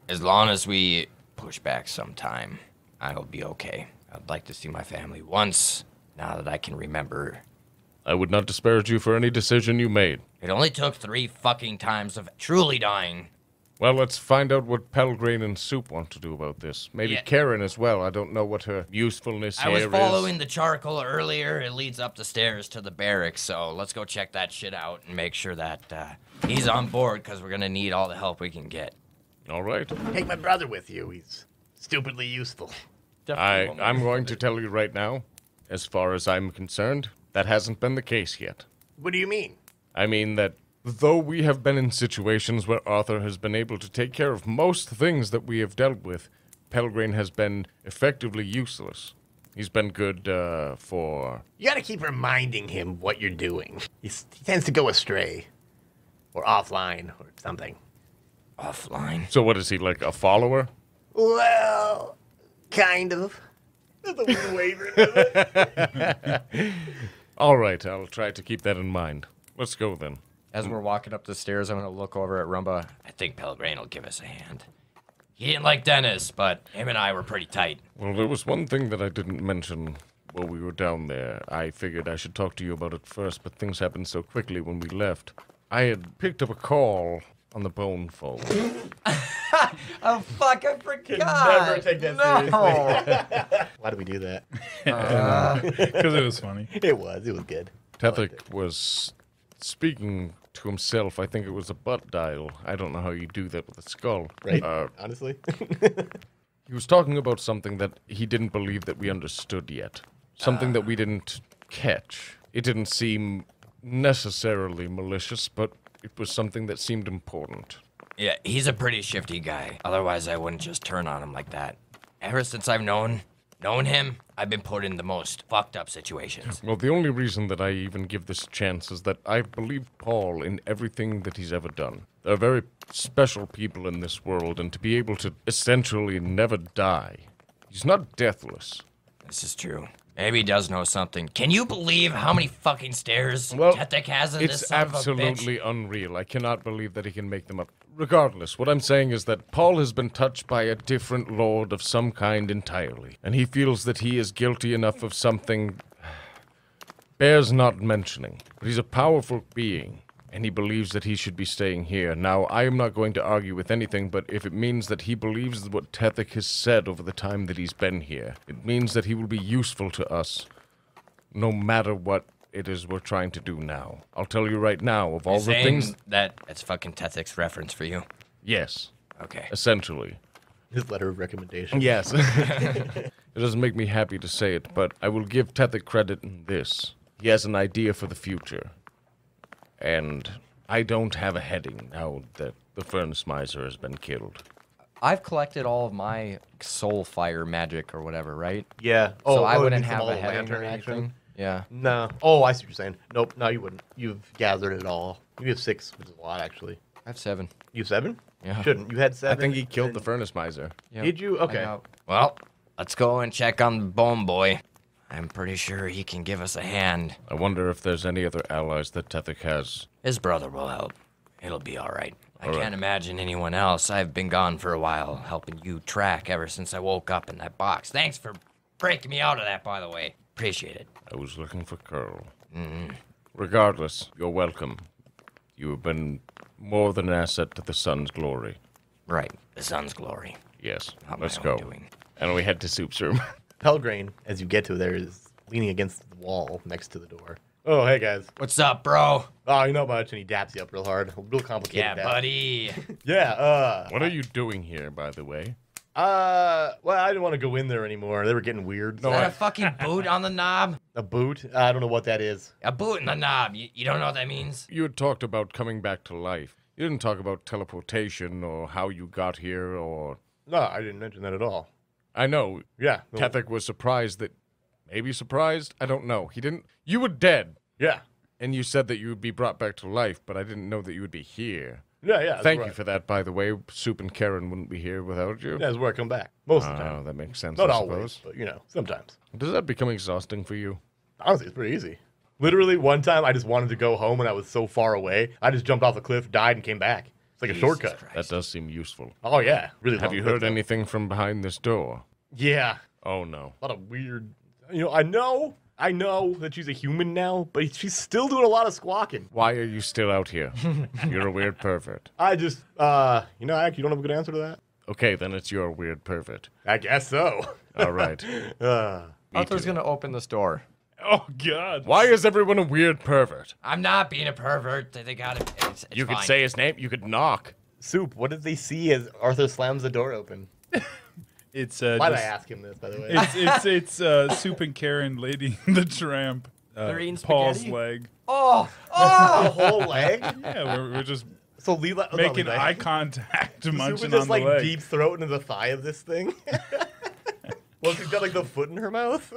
[SPEAKER 4] As long as we push back some time, I'll be okay. I'd like to see my family once, now that I can remember.
[SPEAKER 2] I would not disparage you for any decision you made.
[SPEAKER 4] It only took 3 fucking times of truly dying.
[SPEAKER 2] Well, let's find out what Pelgrane and Soup want to do about this. Maybe
[SPEAKER 4] Yeah.
[SPEAKER 2] Karen as well. I don't know what her usefulness
[SPEAKER 4] I
[SPEAKER 2] here
[SPEAKER 4] was
[SPEAKER 2] is.
[SPEAKER 4] following the charcoal earlier. It leads up the stairs to the barracks, so let's go check that shit out and make sure that he's on board, because we're going to need all the help we can get.
[SPEAKER 2] All right.
[SPEAKER 1] Take my brother with you. He's stupidly useful.
[SPEAKER 2] I'm going to tell you right now, as far as I'm concerned, that hasn't been the case yet.
[SPEAKER 1] What do you mean?
[SPEAKER 2] I mean that though we have been in situations where Arthur has been able to take care of most things that we have dealt with, Pelgrane has been effectively useless. He's been good for...
[SPEAKER 1] You gotta keep reminding him what you're doing. He tends to go astray. Or offline, or something.
[SPEAKER 4] Offline?
[SPEAKER 2] So what is he, like a follower?
[SPEAKER 1] Well, kind of. That's a little wavering of it.
[SPEAKER 2] All right, I'll try to keep that in mind. Let's go then.
[SPEAKER 6] As we're walking up the stairs, I'm going to look over at Rumba.
[SPEAKER 4] I think Pelgrane will give us a hand. He didn't like Dennis, but him and I were pretty tight.
[SPEAKER 2] Well, there was one thing that I didn't mention while we were down there. I figured I should talk to you about it first, but things happened so quickly when we left. I had picked up a call on the bone phone.
[SPEAKER 4] Oh, fuck, I forgot.
[SPEAKER 1] Never take that seriously. Why did we do that?
[SPEAKER 3] Because it was funny.
[SPEAKER 1] It was good.
[SPEAKER 2] Tethek was speaking to himself. I think it was a butt dial. I don't know how you do that with a skull.
[SPEAKER 1] Right? Honestly?
[SPEAKER 2] He was talking about something that he didn't believe that we understood yet. Something that we didn't catch. It didn't seem necessarily malicious, but it was something that seemed important.
[SPEAKER 4] Yeah, he's a pretty shifty guy. Otherwise, I wouldn't just turn on him like that. Ever since I've known him, I've been put in the most fucked up situations.
[SPEAKER 2] Well, the only reason that I even give this a chance is that I believe Paul in everything that he's ever done. There are very special people in this world, and to be able to essentially never die. He's not deathless.
[SPEAKER 4] This is true. Maybe he does know something. Can you believe how many fucking stairs
[SPEAKER 2] Well,
[SPEAKER 4] Tethek has in this
[SPEAKER 2] It's
[SPEAKER 4] son of a bitch?
[SPEAKER 2] absolutely unreal. I cannot believe that he can make them up. Regardless, what I'm saying is that Paul has been touched by a different lord of some kind entirely, and he feels that he is guilty enough of something bears not mentioning. But he's a powerful being, and he believes that he should be staying here. Now, I am not going to argue with anything, but if it means that he believes what Tethek has said over the time that he's been here, it means that he will be useful to us, no matter what it is we're trying to do now. I'll tell you right now, of all the
[SPEAKER 4] Saying
[SPEAKER 2] things...
[SPEAKER 4] that's fucking Tethek's reference for you.
[SPEAKER 2] Yes,
[SPEAKER 4] Okay.
[SPEAKER 2] essentially.
[SPEAKER 1] His letter of recommendation.
[SPEAKER 2] Yes. It doesn't make me happy to say it, but I will give Tethek credit in this. He has an idea for the future. And I don't have a heading now that the Furnace Miser has been killed.
[SPEAKER 6] I've collected all of my soul fire magic or whatever, right?
[SPEAKER 1] Yeah.
[SPEAKER 6] So I
[SPEAKER 1] you
[SPEAKER 6] wouldn't
[SPEAKER 1] mean from
[SPEAKER 6] have
[SPEAKER 1] all
[SPEAKER 6] a
[SPEAKER 1] the
[SPEAKER 6] heading
[SPEAKER 1] lantern
[SPEAKER 6] or
[SPEAKER 1] action?
[SPEAKER 6] anything. Yeah.
[SPEAKER 1] No. Oh, I see what you're saying. Nope, no, you wouldn't. You've gathered it all. You have 6, which is a lot, actually.
[SPEAKER 6] I have 7.
[SPEAKER 1] You have 7?
[SPEAKER 6] Yeah.
[SPEAKER 1] Shouldn't. You had 7.
[SPEAKER 2] I think he killed the
[SPEAKER 1] and-
[SPEAKER 2] Furnace Miser.
[SPEAKER 6] Yep.
[SPEAKER 1] Did you? Okay.
[SPEAKER 6] I know.
[SPEAKER 4] Well, let's go and check on the Bone Boy. I'm pretty sure he can give us a hand.
[SPEAKER 2] I wonder if there's any other allies that Tethek has.
[SPEAKER 4] His brother will help. It'll be all right. I
[SPEAKER 2] All right.
[SPEAKER 4] can't imagine anyone else. I've been gone for a while, helping you track ever since I woke up in that box. Thanks for breaking me out of that, by the way. Appreciate it.
[SPEAKER 2] I was looking for Curl. Regardless, you're welcome. You have been more than an asset to the Sun's glory.
[SPEAKER 4] Right. The sun's glory.
[SPEAKER 2] Yes,
[SPEAKER 4] Not
[SPEAKER 2] let's
[SPEAKER 4] my
[SPEAKER 2] go.
[SPEAKER 4] own doing.
[SPEAKER 2] And we head to Soup's room.
[SPEAKER 1] Pelgrane, as you get to there, is leaning against the wall next to the door. Oh, hey, guys.
[SPEAKER 4] What's up, bro?
[SPEAKER 1] Oh, you know much, and he daps you up real hard. Real complicated
[SPEAKER 4] Yeah,
[SPEAKER 1] dap.
[SPEAKER 4] buddy.
[SPEAKER 1] Yeah,
[SPEAKER 2] What are you doing here, by the way?
[SPEAKER 1] well, I didn't want to go in there anymore. They were getting weird.
[SPEAKER 4] Is that a fucking boot on the knob?
[SPEAKER 1] A boot? I don't know what that is.
[SPEAKER 4] A boot in the knob. You don't know what that means?
[SPEAKER 2] You had talked about coming back to life. You didn't talk about teleportation or how you got here or...
[SPEAKER 1] No, I didn't mention that at all.
[SPEAKER 2] I know.
[SPEAKER 1] Yeah. no-
[SPEAKER 2] Tethek was surprised that... Maybe surprised? I don't know. He didn't... You were dead.
[SPEAKER 1] Yeah.
[SPEAKER 2] And you said that you would be brought back to life, but I didn't know that you would be here.
[SPEAKER 1] Yeah, that's
[SPEAKER 2] Thank
[SPEAKER 1] right.
[SPEAKER 2] you for that, by the way. Soup and Karen wouldn't be here without you.
[SPEAKER 1] That's where I come back. Most of the
[SPEAKER 2] Oh,
[SPEAKER 1] time.
[SPEAKER 2] that makes sense,
[SPEAKER 1] Not
[SPEAKER 2] I
[SPEAKER 1] always,
[SPEAKER 2] suppose.
[SPEAKER 1] but, sometimes.
[SPEAKER 2] Does that become exhausting for you?
[SPEAKER 1] Honestly, it's pretty easy. Literally, one time I just wanted to go home and I was so far away. I just jumped off the cliff, died, and came back. It's like a
[SPEAKER 4] Jesus
[SPEAKER 1] shortcut.
[SPEAKER 4] Christ.
[SPEAKER 2] That does seem useful.
[SPEAKER 1] Oh, yeah. Really
[SPEAKER 2] Have
[SPEAKER 1] long
[SPEAKER 2] you
[SPEAKER 1] cliff,
[SPEAKER 2] heard
[SPEAKER 1] though.
[SPEAKER 2] anything from behind this door?
[SPEAKER 1] Yeah.
[SPEAKER 2] Oh, no.
[SPEAKER 1] A lot of weird... I know that she's a human now, but she's still doing a lot of squawking.
[SPEAKER 2] Why are you still out here? You're a weird pervert.
[SPEAKER 1] I just, I actually don't have a good answer to that.
[SPEAKER 2] Okay, then it's your weird pervert.
[SPEAKER 1] I guess so.
[SPEAKER 2] All right.
[SPEAKER 6] Arthur's going to open this door.
[SPEAKER 3] Oh, God.
[SPEAKER 2] Why is everyone a weird pervert?
[SPEAKER 4] I'm not being a pervert. They got it. It's
[SPEAKER 2] You could
[SPEAKER 4] fine.
[SPEAKER 2] say his name. You could knock.
[SPEAKER 1] Soup, what did they see as Arthur slams the door open?
[SPEAKER 3] It's
[SPEAKER 1] Why did I
[SPEAKER 3] just-
[SPEAKER 1] ask him this, by the way?
[SPEAKER 3] It's Soup and Karen, Lady the Tramp.
[SPEAKER 6] They're eating
[SPEAKER 3] Paul's
[SPEAKER 6] spaghetti?
[SPEAKER 3] leg.
[SPEAKER 6] Oh,
[SPEAKER 1] The whole leg?
[SPEAKER 3] Yeah, we're just
[SPEAKER 1] So Levi
[SPEAKER 3] making eye contact,
[SPEAKER 1] Super
[SPEAKER 3] munching
[SPEAKER 1] just
[SPEAKER 3] on
[SPEAKER 1] like
[SPEAKER 3] the leg.
[SPEAKER 1] deep throat into the thigh of this thing. Well, she's got like the foot in her mouth.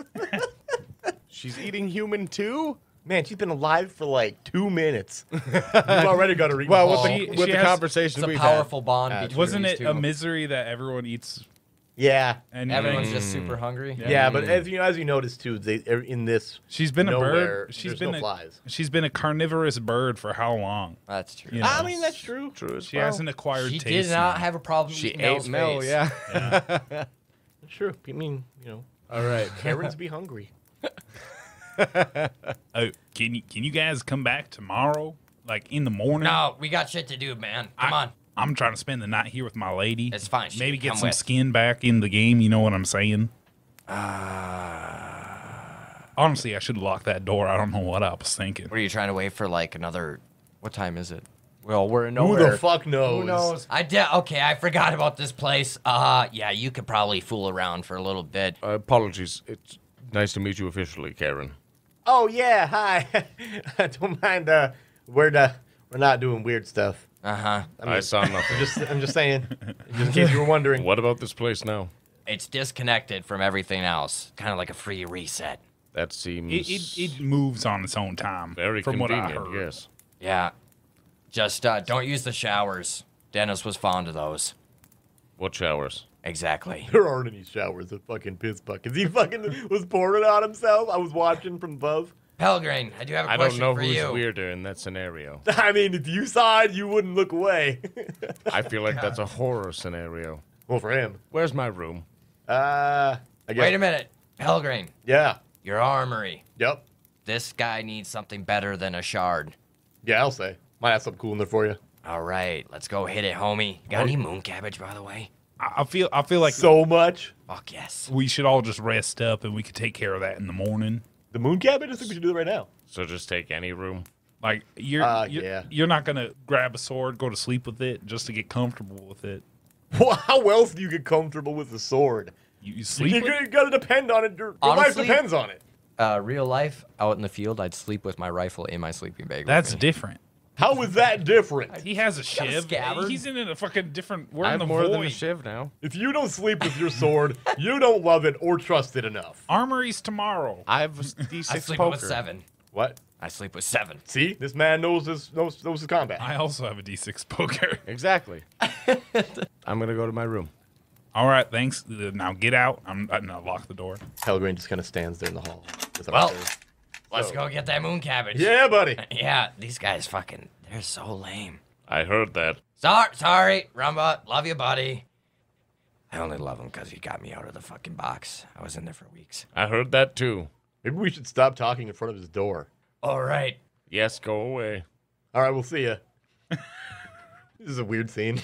[SPEAKER 5] She's eating human too?
[SPEAKER 1] Man, she's been alive for like 2 minutes. You've already got to read.
[SPEAKER 5] Well,
[SPEAKER 1] Paul.
[SPEAKER 5] with the
[SPEAKER 3] has-
[SPEAKER 5] conversation
[SPEAKER 6] it's a
[SPEAKER 5] we've
[SPEAKER 6] powerful bond between
[SPEAKER 3] Wasn't
[SPEAKER 6] these
[SPEAKER 3] it
[SPEAKER 6] two.
[SPEAKER 3] a misery that everyone eats
[SPEAKER 1] Yeah.
[SPEAKER 3] anything?
[SPEAKER 6] Everyone's just super hungry.
[SPEAKER 1] Yeah, but as you notice too, they in this
[SPEAKER 3] She's been a
[SPEAKER 1] nowhere,
[SPEAKER 3] bird.
[SPEAKER 1] there's no flies.
[SPEAKER 3] She's been a carnivorous bird for how long?
[SPEAKER 6] That's true.
[SPEAKER 3] You know?
[SPEAKER 1] I mean, that's true.
[SPEAKER 5] True as
[SPEAKER 3] She
[SPEAKER 5] well.
[SPEAKER 3] hasn't acquired
[SPEAKER 6] She
[SPEAKER 3] taste.
[SPEAKER 6] did not
[SPEAKER 3] now.
[SPEAKER 6] have a problem
[SPEAKER 5] She
[SPEAKER 6] eating
[SPEAKER 5] ate
[SPEAKER 6] Mel's
[SPEAKER 5] Mel,
[SPEAKER 6] face.
[SPEAKER 5] yeah.
[SPEAKER 1] That's true. I mean,
[SPEAKER 5] All right.
[SPEAKER 1] Karens be hungry.
[SPEAKER 3] Oh, can you guys come back tomorrow, like in the morning?
[SPEAKER 4] No, we got shit to do, man. Come on.
[SPEAKER 3] I'm trying to spend the night here with my lady.
[SPEAKER 4] It's fine. She
[SPEAKER 3] Maybe
[SPEAKER 4] can
[SPEAKER 3] get
[SPEAKER 4] come
[SPEAKER 3] some
[SPEAKER 4] with.
[SPEAKER 3] skin back in the game. You know what I'm saying? Honestly, I should lock that door. I don't know what I was thinking.
[SPEAKER 6] Were you trying to wait for like another? What time is it? Well, we're
[SPEAKER 1] Who
[SPEAKER 6] nowhere.
[SPEAKER 1] the fuck knows?
[SPEAKER 6] Who knows?
[SPEAKER 4] Okay, I forgot about this place. Yeah, you could probably fool around for a little bit.
[SPEAKER 2] Apologies. It's nice to meet you officially, Karen.
[SPEAKER 1] Oh yeah, hi. Don't mind. We're not doing weird stuff.
[SPEAKER 4] Uh-huh.
[SPEAKER 2] I saw nothing.
[SPEAKER 1] I'm just saying, just in case you were wondering.
[SPEAKER 2] What about this place now?
[SPEAKER 4] It's disconnected from everything else. Kind of like a free reset.
[SPEAKER 2] That seems
[SPEAKER 3] It moves on its own time.
[SPEAKER 2] very
[SPEAKER 3] from what I
[SPEAKER 2] convenient,
[SPEAKER 3] heard.
[SPEAKER 2] yes.
[SPEAKER 4] Yeah. Just don't use the showers. Dennis was fond of those.
[SPEAKER 2] What showers?
[SPEAKER 4] Exactly.
[SPEAKER 1] There aren't any showers at fucking piss buckets. He fucking was pouring it on himself. I was watching from above.
[SPEAKER 4] Pelgrane, I do have a
[SPEAKER 2] I don't
[SPEAKER 4] question
[SPEAKER 2] know
[SPEAKER 4] for
[SPEAKER 2] who's
[SPEAKER 4] you.
[SPEAKER 2] weirder in that scenario.
[SPEAKER 1] I mean, if you saw it, you wouldn't look away.
[SPEAKER 2] I feel like that's a horror scenario.
[SPEAKER 1] Well, for him.
[SPEAKER 2] Where's my room?
[SPEAKER 1] I guess.
[SPEAKER 4] Wait a minute. Pelgrane,
[SPEAKER 1] Yeah.
[SPEAKER 4] your armory.
[SPEAKER 1] Yep.
[SPEAKER 4] This guy needs something better than a shard.
[SPEAKER 1] Yeah, I'll say. Might have something cool in there for you.
[SPEAKER 4] All right, let's go hit it, homie. Got any moon cabbage, by the way?
[SPEAKER 3] I feel like
[SPEAKER 1] So much.
[SPEAKER 4] Fuck yes.
[SPEAKER 3] we should all just rest up and we could take care of that in the morning.
[SPEAKER 1] The moon cabbage? I think we should do it right now.
[SPEAKER 2] So just take any room.
[SPEAKER 3] Like you're
[SPEAKER 1] yeah.
[SPEAKER 3] you're not gonna grab a sword, go to sleep with it just to get comfortable with it.
[SPEAKER 1] Well, how else do you get comfortable with the sword?
[SPEAKER 3] You sleep with
[SPEAKER 1] You gotta depend on it. Your life
[SPEAKER 6] Honestly-
[SPEAKER 1] depends on it.
[SPEAKER 6] Real life, out in the field, I'd sleep with my rifle in my sleeping bag.
[SPEAKER 3] That's
[SPEAKER 6] with me.
[SPEAKER 3] different.
[SPEAKER 1] How is that different?
[SPEAKER 3] He has a shiv.
[SPEAKER 6] scabbard.
[SPEAKER 3] He's in a fucking different. We're
[SPEAKER 5] I
[SPEAKER 3] in
[SPEAKER 5] have
[SPEAKER 3] the
[SPEAKER 5] more
[SPEAKER 3] void.
[SPEAKER 5] than a shiv now.
[SPEAKER 1] If you don't sleep with your sword, you don't love it or trust it enough.
[SPEAKER 3] Armory's tomorrow.
[SPEAKER 5] I have a D6
[SPEAKER 4] I sleep
[SPEAKER 5] poker.
[SPEAKER 4] with 7.
[SPEAKER 1] What?
[SPEAKER 4] I sleep with 7.
[SPEAKER 1] See, this man knows his combat.
[SPEAKER 3] I also have a D6 poker.
[SPEAKER 5] Exactly. I'm gonna go to my room.
[SPEAKER 3] All right, thanks. Now get out. I'm gonna lock the door.
[SPEAKER 1] Pelgrane just kind of stands there in the hall. with
[SPEAKER 4] Well,
[SPEAKER 1] Arthur.
[SPEAKER 4] let's go get that moon cabbage.
[SPEAKER 1] Yeah, buddy.
[SPEAKER 4] Yeah, these guys they're so lame.
[SPEAKER 2] I heard that.
[SPEAKER 4] Sorry, Rumba. Love you, buddy. I only love him because he got me out of the fucking box. I was in there for weeks.
[SPEAKER 2] I heard that too.
[SPEAKER 1] Maybe we should stop talking in front of his door.
[SPEAKER 4] All right.
[SPEAKER 2] Yes, go away.
[SPEAKER 1] All right, we'll see ya. This is a weird scene.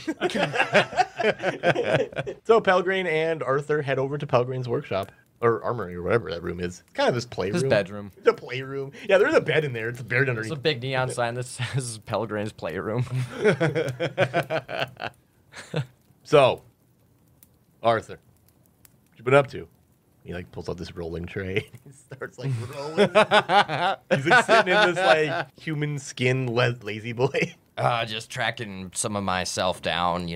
[SPEAKER 1] So Pelgrane and Arthur head over to Pelgrane's workshop. Or armory, or whatever that room is. It's kind of his playroom.
[SPEAKER 6] His bedroom.
[SPEAKER 1] It's a playroom. Yeah, there's a bed in there. It's buried
[SPEAKER 6] There's
[SPEAKER 1] underneath.
[SPEAKER 6] a big neon sign that says Pelgrane's playroom.
[SPEAKER 1] So, Arthur, what you been up to? He like pulls out this rolling tray. He starts like rolling. He's like sitting in this like human skin lazy boy.
[SPEAKER 4] Just tracking some of myself down,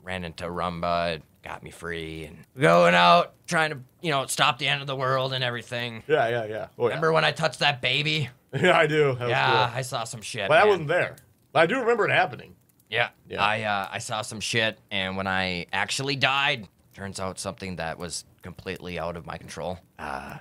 [SPEAKER 4] ran into Rumba, it got me free, and going out, trying to, stop the end of the world and everything.
[SPEAKER 1] Yeah. Oh, yeah.
[SPEAKER 4] Remember when I touched that baby?
[SPEAKER 1] Yeah, I do. That was
[SPEAKER 4] Yeah,
[SPEAKER 1] cool.
[SPEAKER 4] I saw some shit.
[SPEAKER 1] But I
[SPEAKER 4] man.
[SPEAKER 1] wasn't there. But I do remember it happening.
[SPEAKER 4] Yeah.
[SPEAKER 1] Yeah.
[SPEAKER 4] I saw some shit, and when I actually died, turns out something that was completely out of my control. I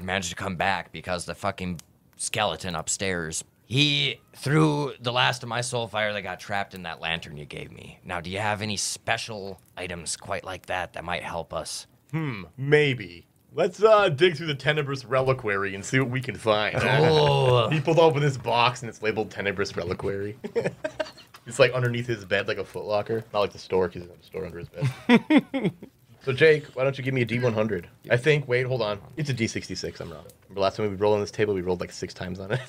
[SPEAKER 4] managed to come back because the fucking skeleton upstairs, he threw the last of my soul fire that got trapped in that lantern you gave me. Now, do you have any special items quite like that might help us?
[SPEAKER 1] Maybe. Let's dig through the Tenebrous Reliquary and see what we can find.
[SPEAKER 4] Oh.
[SPEAKER 1] He pulled open this box and it's labeled Tenebrous Reliquary. It's like underneath his bed, like a footlocker. Not like the store, because there's a store under his bed. So, Jake, why don't you give me a D100? I think, wait, hold on. It's a D66, I'm wrong. Remember last time we rolled on this table, we rolled like 6 times on it?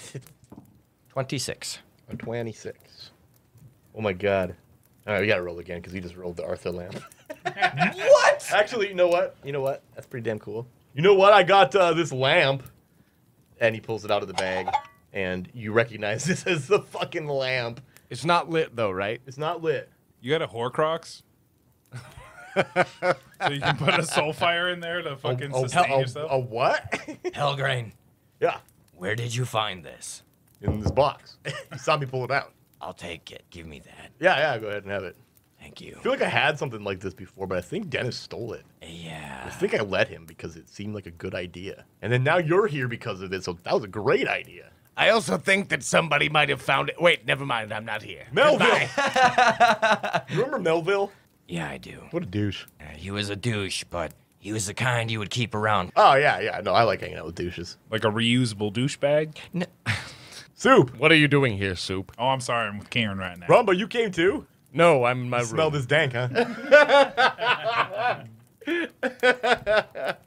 [SPEAKER 6] 26.
[SPEAKER 1] A 26. Oh my god. All right, we gotta roll again, because we just rolled the Arthur lamp.
[SPEAKER 4] What?
[SPEAKER 1] Actually, you know what? That's pretty damn cool. You know what? I got this lamp. And he pulls it out of the bag, and you recognize this as the fucking lamp.
[SPEAKER 5] It's not lit though, right?
[SPEAKER 1] It's not lit.
[SPEAKER 3] You got a Horcrux? So you can put a soul fire in there to fucking sustain yourself?
[SPEAKER 1] A what?
[SPEAKER 4] Pelgrain,
[SPEAKER 1] Yeah,
[SPEAKER 4] where did you find this?
[SPEAKER 1] in this box. You saw me pull it out.
[SPEAKER 4] I'll take it. Give me that.
[SPEAKER 1] Yeah, go ahead and have it.
[SPEAKER 4] Thank you.
[SPEAKER 1] I feel like I had something like this before, but I think Dennis stole it. I
[SPEAKER 4] Yeah.
[SPEAKER 1] think I let him because it seemed like a good idea. And then now you're here because of it, so that was a great idea.
[SPEAKER 7] I also think that somebody might have found it. Wait, never mind. I'm not here.
[SPEAKER 1] Melville! You remember Melville?
[SPEAKER 4] Yeah, I do.
[SPEAKER 1] What a douche.
[SPEAKER 4] He was a douche, but he was the kind you would keep around.
[SPEAKER 1] Oh, yeah. No, I like hanging out with douches.
[SPEAKER 3] Like a reusable douchebag?
[SPEAKER 1] Soup!
[SPEAKER 5] What are you doing here, Soup?
[SPEAKER 3] Oh, I'm sorry. I'm with Karen right now.
[SPEAKER 1] Rumba, you came too?
[SPEAKER 5] No, I'm in my room.
[SPEAKER 1] Smell this dank, huh?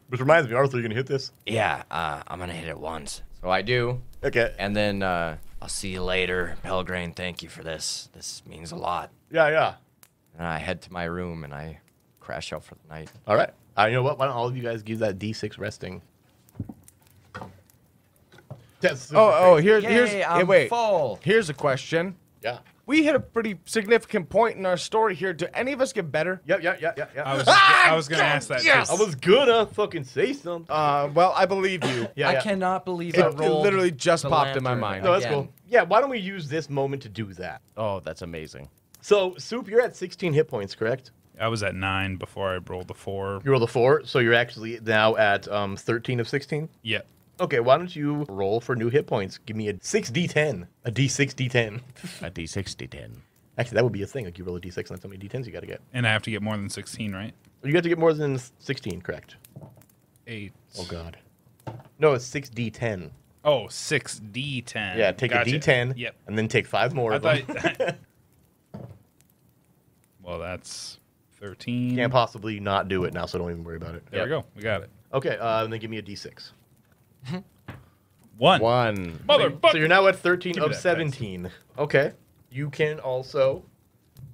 [SPEAKER 1] Which reminds me, Arthur, you gonna hit this?
[SPEAKER 4] Yeah, I'm gonna hit it once. So I do.
[SPEAKER 1] Okay.
[SPEAKER 4] And then I'll see you later. Pelgrain, thank you for this. This means a lot.
[SPEAKER 1] Yeah.
[SPEAKER 6] And I head to my room and I crash out for the night.
[SPEAKER 1] All right. You know what? Why don't all of you guys give that D6 resting? That's super crazy.
[SPEAKER 6] I'm
[SPEAKER 5] wait.
[SPEAKER 6] full.
[SPEAKER 5] Here's a question.
[SPEAKER 1] Yeah.
[SPEAKER 5] We hit a pretty significant point in our story here. Do any of us get better?
[SPEAKER 1] Yep.
[SPEAKER 3] I was going to ask that.
[SPEAKER 7] yes!
[SPEAKER 3] too.
[SPEAKER 1] I was gonna fucking say something.
[SPEAKER 5] Well, I believe you.
[SPEAKER 1] Yeah.
[SPEAKER 6] I cannot believe
[SPEAKER 5] It,
[SPEAKER 6] I
[SPEAKER 5] it
[SPEAKER 6] rolled
[SPEAKER 5] literally just
[SPEAKER 6] the
[SPEAKER 5] popped in my
[SPEAKER 6] lantern
[SPEAKER 5] mind.
[SPEAKER 1] No, that's
[SPEAKER 6] again.
[SPEAKER 1] cool. Yeah, why don't we use this moment to do that?
[SPEAKER 5] Oh, that's amazing.
[SPEAKER 1] So, Soup, you're at 16 hit points, correct?
[SPEAKER 3] I was at 9 before I rolled the 4.
[SPEAKER 1] You rolled a 4, so you're actually now at 13 of 16?
[SPEAKER 3] Yep.
[SPEAKER 1] Okay, why don't you roll for new hit points? Give me a 6d10. A d6d10.
[SPEAKER 7] A D60-10.
[SPEAKER 1] Actually, that would be a thing. Like, you roll a d6 and that's how many d10s you gotta get.
[SPEAKER 3] And I have to get more than 16, right?
[SPEAKER 1] You got to get more than 16, correct?
[SPEAKER 3] 8.
[SPEAKER 1] Oh, God. No, it's 6d10.
[SPEAKER 3] Oh, 6d10.
[SPEAKER 1] Yeah, take
[SPEAKER 3] Gotcha.
[SPEAKER 1] a d10,
[SPEAKER 3] Yep.
[SPEAKER 1] and then take 5 more
[SPEAKER 3] I
[SPEAKER 1] of them.
[SPEAKER 3] thought. Well, that's 13.
[SPEAKER 1] Can't possibly not do it now, so don't even worry about it.
[SPEAKER 3] There we go. We got it.
[SPEAKER 1] Okay, and then give me a d6.
[SPEAKER 3] 1.
[SPEAKER 5] One.
[SPEAKER 3] Motherfucker.
[SPEAKER 1] So you're now at 13
[SPEAKER 3] Give me
[SPEAKER 1] of
[SPEAKER 3] that,
[SPEAKER 1] 17. Okay. You can also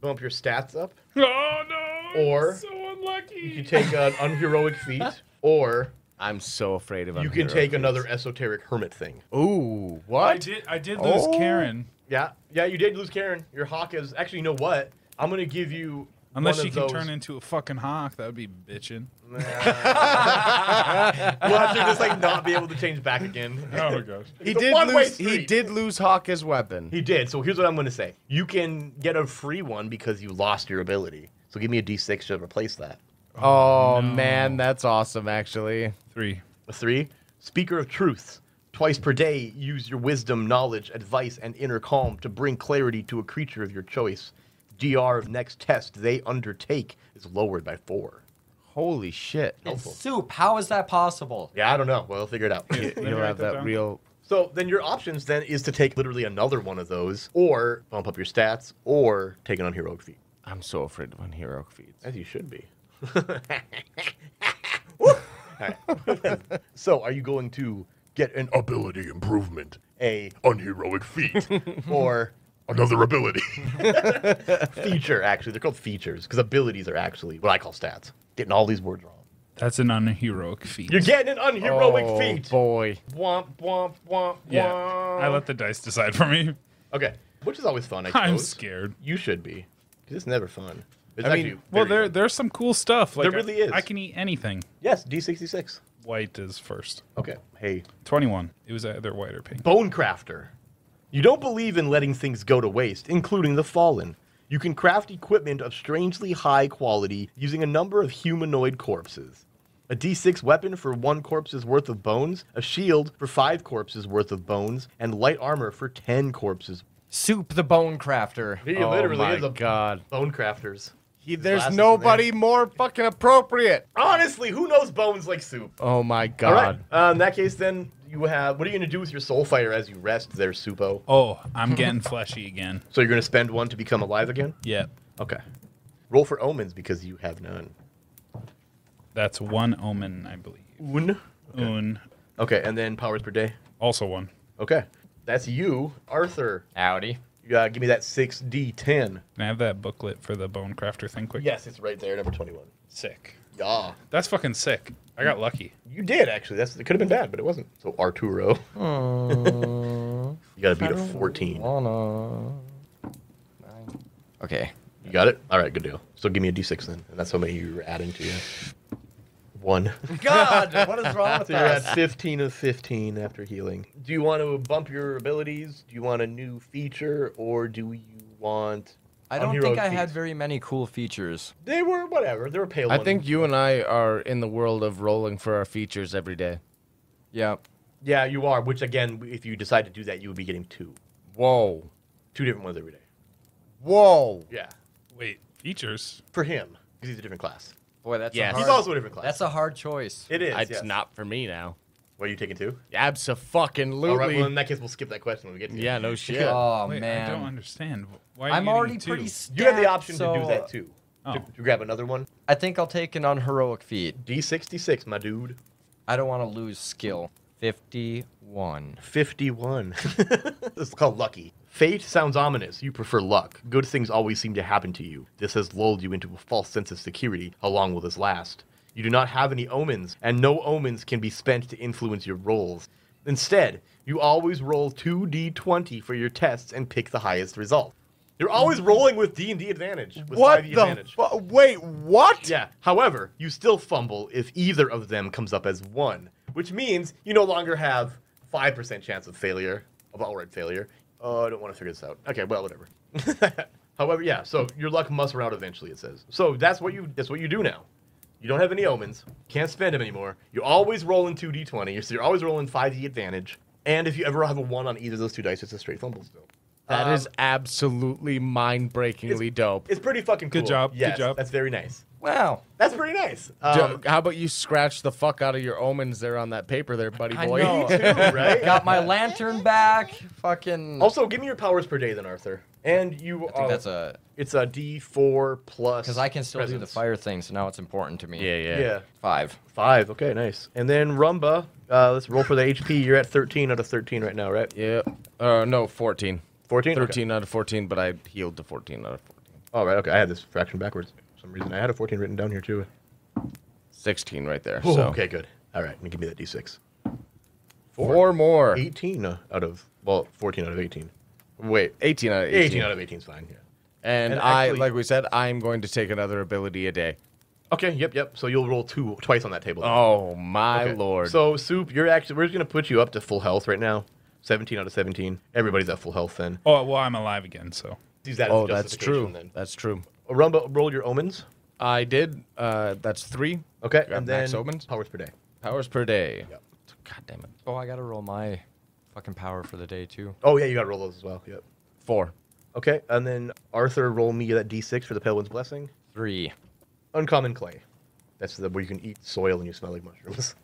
[SPEAKER 1] bump your stats up,
[SPEAKER 3] Oh, no.
[SPEAKER 1] Or-
[SPEAKER 3] I'm so unlucky.
[SPEAKER 1] you can take an unheroic feat, or
[SPEAKER 5] I'm so afraid of
[SPEAKER 1] you can take another esoteric hermit thing.
[SPEAKER 5] Ooh, what?
[SPEAKER 3] I did lose
[SPEAKER 5] Oh.
[SPEAKER 3] Karen.
[SPEAKER 1] Yeah, you did lose Karen. Your hawk is... Actually, you know what? I'm going to give you
[SPEAKER 3] Unless
[SPEAKER 1] one
[SPEAKER 3] she
[SPEAKER 1] of
[SPEAKER 3] can
[SPEAKER 1] those...
[SPEAKER 3] turn into a fucking hawk, that would be bitching.
[SPEAKER 1] We'll have to just, like, not be able to change back again.
[SPEAKER 3] Oh, my gosh.
[SPEAKER 5] He
[SPEAKER 1] It's a
[SPEAKER 5] did
[SPEAKER 1] one-way
[SPEAKER 5] lose. He
[SPEAKER 1] street.
[SPEAKER 5] did lose Hawk as weapon.
[SPEAKER 1] He did, so here's what I'm going to say. You can get a free one because you lost your ability. So give me a d6 to replace that.
[SPEAKER 5] Oh man, that's awesome. Actually,
[SPEAKER 3] 3.
[SPEAKER 1] A 3. Speaker of truth. Twice per day, use your wisdom, knowledge, advice, and inner calm to bring clarity to a creature of your choice. GR of next test they undertake is lowered by 4.
[SPEAKER 5] holy shit!
[SPEAKER 6] It's Soup. How is that possible?
[SPEAKER 1] Yeah, I don't know. Well, I'll figure it out.
[SPEAKER 5] You'll have that
[SPEAKER 3] down.
[SPEAKER 5] real.
[SPEAKER 1] So then your options then is to take literally another one of those, or bump up your stats, or take an unheroic feat.
[SPEAKER 5] I'm so afraid of unheroic feats.
[SPEAKER 1] As you should be. All right. So are you going to get an
[SPEAKER 8] Ability improvement.
[SPEAKER 1] a
[SPEAKER 8] Unheroic feat.
[SPEAKER 1] or
[SPEAKER 8] Another ability.
[SPEAKER 1] feature, actually? They're called features, because abilities are actually what I call stats. Getting all these words wrong.
[SPEAKER 3] That's an unheroic feat.
[SPEAKER 1] You're getting an unheroic
[SPEAKER 5] Oh
[SPEAKER 1] feat.
[SPEAKER 5] boy!
[SPEAKER 1] Womp, womp, womp,
[SPEAKER 3] Yeah.
[SPEAKER 1] womp.
[SPEAKER 3] I let the dice decide for me.
[SPEAKER 1] Okay. Which is always fun, I suppose.
[SPEAKER 3] I'm scared.
[SPEAKER 1] You should be. Because it's never fun. It's
[SPEAKER 5] I mean,
[SPEAKER 1] actually
[SPEAKER 3] Well,
[SPEAKER 1] very fun.
[SPEAKER 3] there's some cool stuff. Like
[SPEAKER 1] There really is.
[SPEAKER 3] I can eat anything.
[SPEAKER 1] Yes, D66.
[SPEAKER 3] White is first.
[SPEAKER 1] Okay. Hey.
[SPEAKER 3] 21. It was either white or pink.
[SPEAKER 1] Bone crafter. You don't believe in letting things go to waste, including the fallen. You can craft equipment of strangely high quality using a number of humanoid corpses. A D6 weapon for 1 corpse's worth of bones, a shield for 5 corpses worth of bones, and light armor for 10 corpses.
[SPEAKER 6] Soup the Bone Crafter.
[SPEAKER 1] He
[SPEAKER 5] Oh
[SPEAKER 1] literally
[SPEAKER 5] my
[SPEAKER 1] is a
[SPEAKER 5] God.
[SPEAKER 1] bone crafters.
[SPEAKER 5] There's
[SPEAKER 1] glasses
[SPEAKER 5] nobody more fucking appropriate.
[SPEAKER 1] Honestly, who knows bones like soup?
[SPEAKER 5] Oh my
[SPEAKER 1] All right.
[SPEAKER 5] God!
[SPEAKER 1] In that case, then you have. What are you going to do with your soul fire as you rest there, Supo?
[SPEAKER 3] Oh, I'm getting fleshy again.
[SPEAKER 1] So you're going to spend 1 to become alive again?
[SPEAKER 3] Yep.
[SPEAKER 1] Okay. Roll for omens because you have none.
[SPEAKER 3] That's 1 omen, I believe. Un.
[SPEAKER 1] Okay, and then powers per day.
[SPEAKER 3] Also 1.
[SPEAKER 1] Okay. That's you, Arthur.
[SPEAKER 6] Howdy.
[SPEAKER 1] Give me that 6d10.
[SPEAKER 3] Can I have that booklet for the bone crafter thing quick?
[SPEAKER 1] Yes, it's right there, number 21.
[SPEAKER 3] Sick.
[SPEAKER 1] Yeah.
[SPEAKER 3] That's fucking sick. I got lucky.
[SPEAKER 1] You did, actually. It could have been bad, but it wasn't. So Arturo. You got to beat a 14.
[SPEAKER 6] Okay.
[SPEAKER 1] You got it? All right, good deal. So give me a d6 then. And that's how many you're adding to you. 1.
[SPEAKER 6] God, what is wrong with
[SPEAKER 1] So you're at 15 of 15 after healing. Do you want to bump your abilities? Do you want a new feature? Or do you want...
[SPEAKER 6] I don't think I had
[SPEAKER 1] feats?
[SPEAKER 6] very many cool features.
[SPEAKER 1] They were whatever. They were pale
[SPEAKER 5] I
[SPEAKER 1] ones.
[SPEAKER 5] think you and I are in the world of rolling for our features every day.
[SPEAKER 6] Yeah.
[SPEAKER 1] Yeah, you are. Which, again, if you decide to do that, you would be getting 2.
[SPEAKER 5] Whoa.
[SPEAKER 1] 2 different ones every day.
[SPEAKER 5] Whoa.
[SPEAKER 1] Yeah.
[SPEAKER 3] Wait, features?
[SPEAKER 1] For him. Because he's a different class.
[SPEAKER 6] Boy, that's
[SPEAKER 5] Yes.
[SPEAKER 6] a hard,
[SPEAKER 1] He's also a different class.
[SPEAKER 6] that's a hard choice.
[SPEAKER 1] It is,
[SPEAKER 5] It's
[SPEAKER 1] yes.
[SPEAKER 5] not for me now.
[SPEAKER 1] What, are you taking 2?
[SPEAKER 5] Abso-fucking-lutely.
[SPEAKER 1] All right, well, in that case, we'll skip that question when we get to it.
[SPEAKER 5] Yeah, no shit.
[SPEAKER 6] Oh,
[SPEAKER 3] Wait,
[SPEAKER 6] man.
[SPEAKER 3] I don't understand. Why are you
[SPEAKER 6] I'm
[SPEAKER 3] getting
[SPEAKER 6] already
[SPEAKER 3] 2?
[SPEAKER 6] pretty stacked,
[SPEAKER 1] You have the option
[SPEAKER 6] so
[SPEAKER 1] to do that, too.
[SPEAKER 3] Oh.
[SPEAKER 1] To grab another one.
[SPEAKER 6] I think I'll take an unheroic feat.
[SPEAKER 1] D66, my dude.
[SPEAKER 6] I don't want to lose skill. 51.
[SPEAKER 1] 51. This is called lucky. Fate sounds ominous. You prefer luck. Good things always seem to happen to you. This has lulled you into a false sense of security. How long will this last? You do not have any omens, and no omens can be spent to influence your rolls. Instead, you always roll 2d20 for your tests and pick the highest result. You're always rolling with D&D advantage. With
[SPEAKER 5] What
[SPEAKER 1] 5e
[SPEAKER 5] the
[SPEAKER 1] advantage.
[SPEAKER 5] Wait, what?
[SPEAKER 1] Yeah. However, you still fumble if either of them comes up as 1, which means you no longer have 5% chance of failure, of outright failure. Oh, I don't want to figure this out. Okay, well, whatever. However, yeah. So your luck must run out eventually. It says. So that's what you do now. You don't have any omens. Can't spend them anymore. You're always rolling 2d20. So you're always rolling 5e advantage. And if you ever have a 1 on either of those 2 dice, it's a straight fumble still.
[SPEAKER 5] That is absolutely mind-breakingly dope.
[SPEAKER 1] It's pretty fucking cool.
[SPEAKER 3] Good job,
[SPEAKER 1] Yes,
[SPEAKER 3] good job.
[SPEAKER 1] That's very nice.
[SPEAKER 6] Wow.
[SPEAKER 1] That's pretty nice.
[SPEAKER 5] How about you scratch the fuck out of your omens there on that paper there, buddy
[SPEAKER 6] I
[SPEAKER 5] boy?
[SPEAKER 6] know.
[SPEAKER 1] Too, right?
[SPEAKER 6] Got my lantern back. Fucking.
[SPEAKER 1] Also, give me your powers per day then, Arthur. And you
[SPEAKER 6] I think that's a.
[SPEAKER 1] It's a D4 plus.
[SPEAKER 6] Because I can still do the
[SPEAKER 1] presence.
[SPEAKER 6] fire thing, so now it's important to me.
[SPEAKER 1] Yeah.
[SPEAKER 6] 5.
[SPEAKER 1] 5. Okay, nice. And then Rumba, let's roll for the HP. You're at 13 out of 13 right now, right?
[SPEAKER 5] Yeah. No, 14.
[SPEAKER 1] 14?
[SPEAKER 5] 13 out of 14, but I healed to 14 out of 14.
[SPEAKER 1] All right, okay. I had this fraction backwards for some reason. I had a 14 written down here, too.
[SPEAKER 5] 16 right there.
[SPEAKER 1] Ooh,
[SPEAKER 5] So
[SPEAKER 1] okay, good. All right, give me that D6.
[SPEAKER 5] 4 more.
[SPEAKER 1] 18 out of, 14 out of 18. Wait,
[SPEAKER 5] 18 out of 18.
[SPEAKER 1] 18 out of 18 is fine, yeah.
[SPEAKER 5] And,
[SPEAKER 1] And
[SPEAKER 5] I,
[SPEAKER 1] actually-
[SPEAKER 5] like we said, I'm going to take another ability a day.
[SPEAKER 1] Okay, yep. So you'll roll twice on that table.
[SPEAKER 5] Oh, my
[SPEAKER 1] Okay.
[SPEAKER 5] lord.
[SPEAKER 1] So, Soup, we're just going to put you up to full health right now. 17 out of 17. Everybody's at full health then.
[SPEAKER 3] Oh, well, I'm alive again, so.
[SPEAKER 1] Use that as
[SPEAKER 5] oh,
[SPEAKER 1] a
[SPEAKER 5] that's
[SPEAKER 1] justification
[SPEAKER 5] true.
[SPEAKER 1] Then.
[SPEAKER 5] That's true.
[SPEAKER 1] Rumba, roll your omens.
[SPEAKER 5] I did. That's 3.
[SPEAKER 1] Okay,
[SPEAKER 5] Grab
[SPEAKER 1] and then
[SPEAKER 5] max omens.
[SPEAKER 1] powers per day.
[SPEAKER 5] Powers per day.
[SPEAKER 1] Yep.
[SPEAKER 5] God damn it.
[SPEAKER 6] Oh, I gotta roll my fucking power for the day, too.
[SPEAKER 1] Oh, yeah, you got to roll those as well. Yep.
[SPEAKER 5] 4.
[SPEAKER 1] Okay, and then Arthur, roll me that D6 for the Pale Wind's Blessing.
[SPEAKER 6] 3.
[SPEAKER 1] Uncommon clay. That's where you can eat soil and you smell like mushrooms.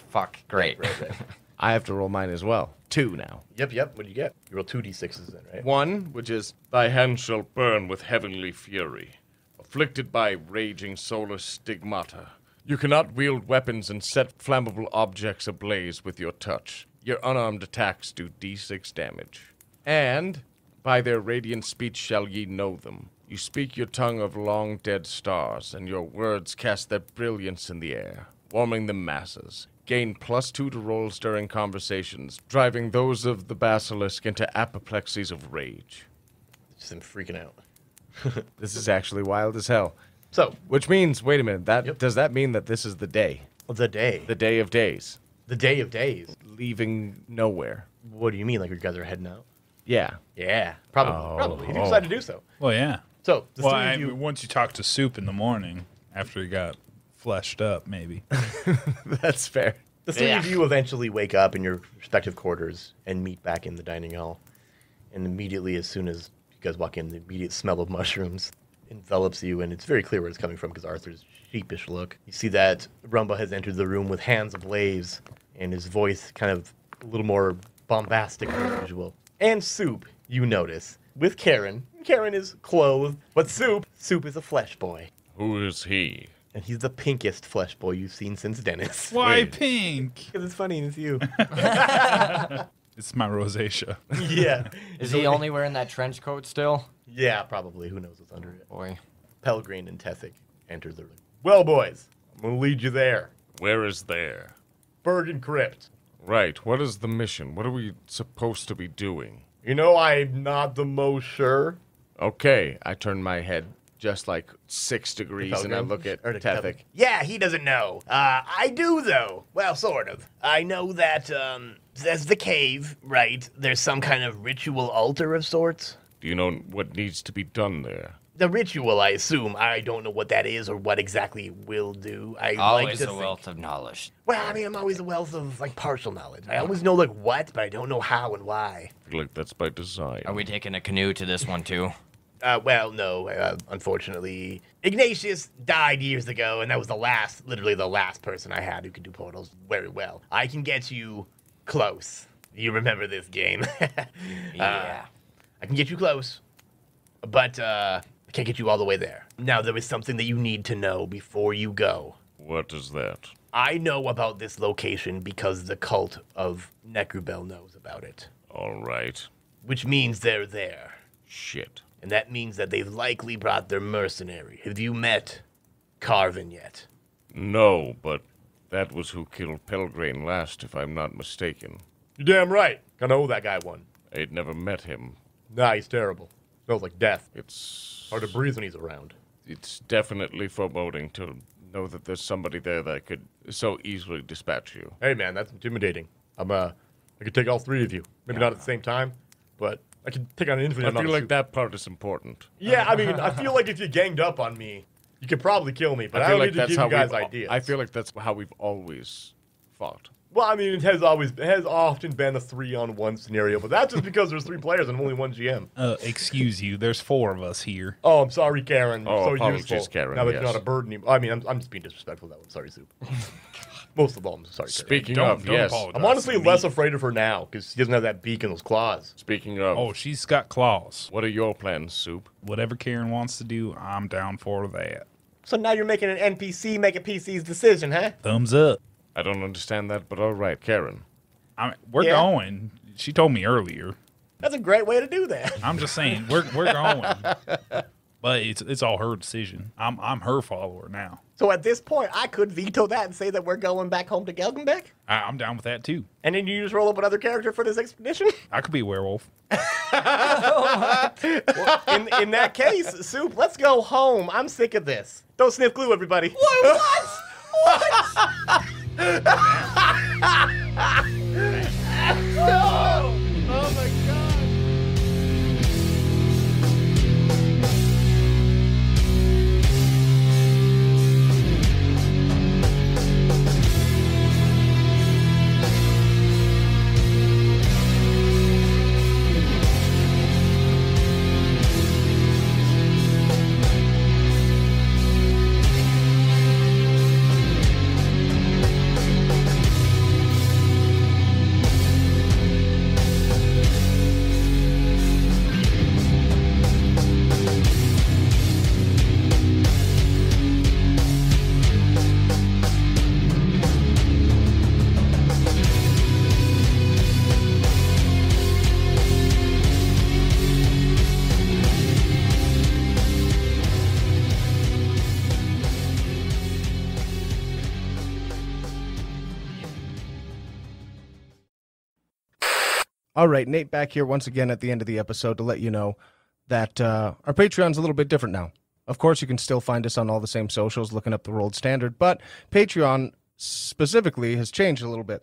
[SPEAKER 6] Fuck. Great.
[SPEAKER 1] Right.
[SPEAKER 5] I have to roll mine as well. 2 now.
[SPEAKER 1] Yep. What do you get? You roll 2 D6s then, right?
[SPEAKER 5] 1, which is
[SPEAKER 2] Thy hand shall burn with heavenly fury, afflicted by raging solar stigmata. You cannot wield weapons and set flammable objects ablaze with your touch. Your unarmed attacks do d6 damage. And by their radiant speech shall ye know them. You speak your tongue of long dead stars, and your words cast their brilliance in the air, warming the masses. Gain +2 to rolls during conversations, driving those of the basilisk into apoplexies of rage.
[SPEAKER 1] Just them freaking out.
[SPEAKER 5] This is actually wild as hell.
[SPEAKER 1] So,
[SPEAKER 5] Which means, wait a minute,
[SPEAKER 1] Yep.
[SPEAKER 5] does that mean that this is the day?
[SPEAKER 1] the day.
[SPEAKER 5] The day of days.
[SPEAKER 1] The day of days.
[SPEAKER 5] Leaving nowhere.
[SPEAKER 1] What do you mean? Like you guys are heading out?
[SPEAKER 5] Yeah.
[SPEAKER 1] Yeah, probably. If you decide to do so.
[SPEAKER 3] Well, yeah.
[SPEAKER 1] So, the
[SPEAKER 3] Well,
[SPEAKER 1] three of you...
[SPEAKER 3] once you talk to Soup in the morning, after he got fleshed up, maybe.
[SPEAKER 5] That's fair.
[SPEAKER 1] The three of you eventually wake up in your respective quarters and meet back in the dining hall. And immediately, as soon as you guys walk in, the immediate smell of mushrooms envelops you, and it's very clear where it's coming from because Arthur's sheepish look. You see that Rumba has entered the room with hands ablaze, and his voice kind of a little more bombastic than usual. And Soup, you notice, with Karen. Karen is clothed, but Soup is a flesh boy.
[SPEAKER 2] Who is he?
[SPEAKER 1] And he's the pinkest flesh boy you've seen since Dennis.
[SPEAKER 3] Why pink?
[SPEAKER 1] Because it's funny and it's you.
[SPEAKER 3] It's my rosacea.
[SPEAKER 1] Yeah.
[SPEAKER 6] Is he only wearing that trench coat still?
[SPEAKER 1] Yeah, probably. Who knows what's under it.
[SPEAKER 6] Boy.
[SPEAKER 1] Pelgrane and Tethic enter the room. Well, boys, I'm going to lead you there.
[SPEAKER 2] Where is there?
[SPEAKER 1] Bergen Crypt.
[SPEAKER 2] Right. What is the mission? What are we supposed to be doing?
[SPEAKER 1] You know, I'm not the most sure.
[SPEAKER 2] Okay. I turn my head just like 6 degrees and I look at Tethek.
[SPEAKER 1] Yeah, he doesn't know. I do, though. Well, sort of. I know that, there's the cave, right? There's some kind of ritual altar of sorts.
[SPEAKER 2] Do you know what needs to be done there?
[SPEAKER 1] The ritual, I assume. I don't know what that is or what exactly it will do.
[SPEAKER 4] Always a wealth of knowledge.
[SPEAKER 1] Well, I mean, I'm always a wealth of, like, partial knowledge. I always know, like, what, but I don't know how and why.
[SPEAKER 2] I feel like that's by design.
[SPEAKER 4] Are we taking a canoe to this one, too?
[SPEAKER 1] Well, no, unfortunately. Ignatius died years ago, and that was literally the last person I had who could do portals very well. I can get you close. You remember this game.
[SPEAKER 4] Yeah.
[SPEAKER 1] I can get you close, but I can't get you all the way there. Now, there is something that you need to know before you go.
[SPEAKER 2] What is that?
[SPEAKER 1] I know about this location because the cult of Necrubel knows about it.
[SPEAKER 2] All right.
[SPEAKER 1] Which means they're there.
[SPEAKER 2] Shit.
[SPEAKER 1] And that means that they've likely brought their mercenary. Have you met Carvin yet?
[SPEAKER 2] No, but that was who killed Pelgrane last, if I'm not mistaken.
[SPEAKER 1] You're damn right. I know who that guy won.
[SPEAKER 2] I'd never met him.
[SPEAKER 1] Nah, he's terrible. Smells like death.
[SPEAKER 2] It's
[SPEAKER 1] Hard to breathe when he's around.
[SPEAKER 2] It's definitely foreboding to know that there's somebody there that could so easily dispatch you.
[SPEAKER 1] Hey, man, that's intimidating. I could take all three of you. Maybe not at the same time, but I could take on an infinite
[SPEAKER 2] I
[SPEAKER 1] amount
[SPEAKER 2] feel
[SPEAKER 1] of
[SPEAKER 2] like that part is important.
[SPEAKER 1] Yeah, I mean, I feel like if you ganged up on me, you could probably kill me, but I don't need to give you guys ideas.
[SPEAKER 2] I feel like that's how we've always fought.
[SPEAKER 1] Well, I mean, it has often been a 3-on-1 scenario, but that's just because there's 3 players and only 1 GM.
[SPEAKER 3] Excuse you, there's 4 of us here.
[SPEAKER 1] Oh, I'm sorry, Karen.
[SPEAKER 2] Oh,
[SPEAKER 1] so
[SPEAKER 2] apologies,
[SPEAKER 1] useful.
[SPEAKER 2] Karen,
[SPEAKER 1] Now that
[SPEAKER 2] yes.
[SPEAKER 1] you're not a burden anymore. I mean, I'm just being disrespectful to that one. Sorry, Soup. Most of all, I'm sorry, Karen.
[SPEAKER 2] Speaking
[SPEAKER 3] Don't
[SPEAKER 2] of, yes.
[SPEAKER 3] apologize.
[SPEAKER 1] I'm honestly
[SPEAKER 3] to me.
[SPEAKER 1] less afraid of her now because she doesn't have that beak and those claws.
[SPEAKER 2] Speaking of,
[SPEAKER 3] Oh, she's got claws.
[SPEAKER 2] what are your plans, Soup?
[SPEAKER 3] Whatever Karen wants to do, I'm down for that.
[SPEAKER 1] So now you're making an NPC make a PC's decision, huh?
[SPEAKER 3] Thumbs up.
[SPEAKER 2] I don't understand that, but all right, Karen.
[SPEAKER 3] We're
[SPEAKER 1] Yeah.
[SPEAKER 3] going. She told me earlier.
[SPEAKER 1] That's a great way to do that.
[SPEAKER 3] I'm just saying, we're going. But it's all her decision. I'm her follower now.
[SPEAKER 1] So at this point, I could veto that and say that we're going back home to Gelgenbeck?
[SPEAKER 3] I'm down with that too.
[SPEAKER 1] And then you just roll up another character for this expedition?
[SPEAKER 3] I could be a werewolf.
[SPEAKER 1] In that case, Soup, let's go home. I'm sick of this. Don't sniff glue, everybody. What? No! Oh my god.
[SPEAKER 5] All right, Nate back here once again at the end of the episode to let you know that our Patreon's a little bit different now. Of course, you can still find us on all the same socials looking up the Rolled Standard, but Patreon specifically has changed a little bit.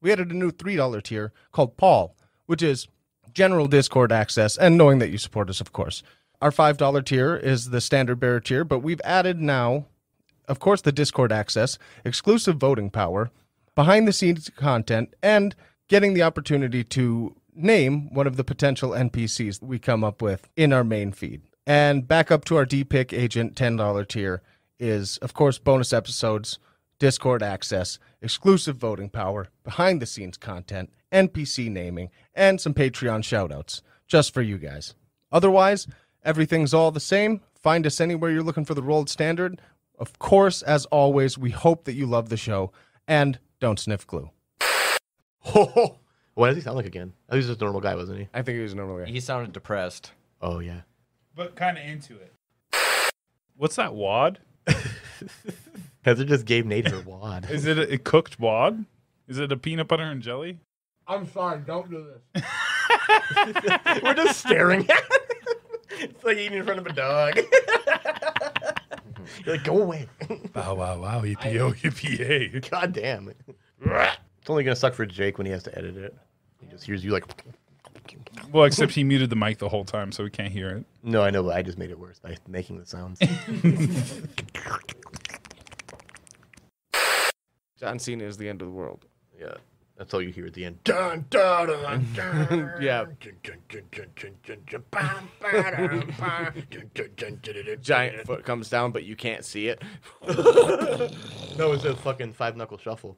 [SPEAKER 5] We added a new $3 tier called Paul, which is general Discord access and knowing that you support us, of course. Our $5 tier is the standard bearer tier, but we've added now, of course, the Discord access, exclusive voting power, behind-the-scenes content, and getting the opportunity to name one of the potential NPCs we come up with in our main feed. And back up to our D-Pick Agent $10 tier is, of course, bonus episodes, Discord access, exclusive voting power, behind-the-scenes content, NPC naming, and some Patreon shoutouts, just for you guys. Otherwise, everything's all the same. Find us anywhere you're looking for the Rolled Standard. Of course, as always, we hope that you love the show, and don't sniff glue.
[SPEAKER 1] Oh, what does he sound like again? I think he's just a normal guy, wasn't he?
[SPEAKER 2] I think he was a normal guy.
[SPEAKER 4] He sounded depressed.
[SPEAKER 1] Oh, yeah.
[SPEAKER 3] But kind of into it. What's that wad?
[SPEAKER 1] Heather just gave Nate her wad.
[SPEAKER 3] Is it a cooked wad? Is it a peanut butter and jelly?
[SPEAKER 5] I'm sorry, don't do this.
[SPEAKER 1] We're just staring at it. It's like eating in front of a dog. You're like, go away.
[SPEAKER 3] Wow, wow, wow. Yippee-oh, yippee-yay.
[SPEAKER 1] God damn it. It's only going to suck for Jake when he has to edit it. He just hears you like...
[SPEAKER 3] Well, except he muted the mic the whole time, so we can't hear it.
[SPEAKER 1] No, I know, but I just made it worse by making the sounds.
[SPEAKER 2] John Cena is the end of the world.
[SPEAKER 1] Yeah, that's all you hear at the end. Dun, dun, dun, dun.
[SPEAKER 2] Yeah. Giant foot comes down, but you can't see it.
[SPEAKER 1] No, it's a fucking five-knuckle shuffle.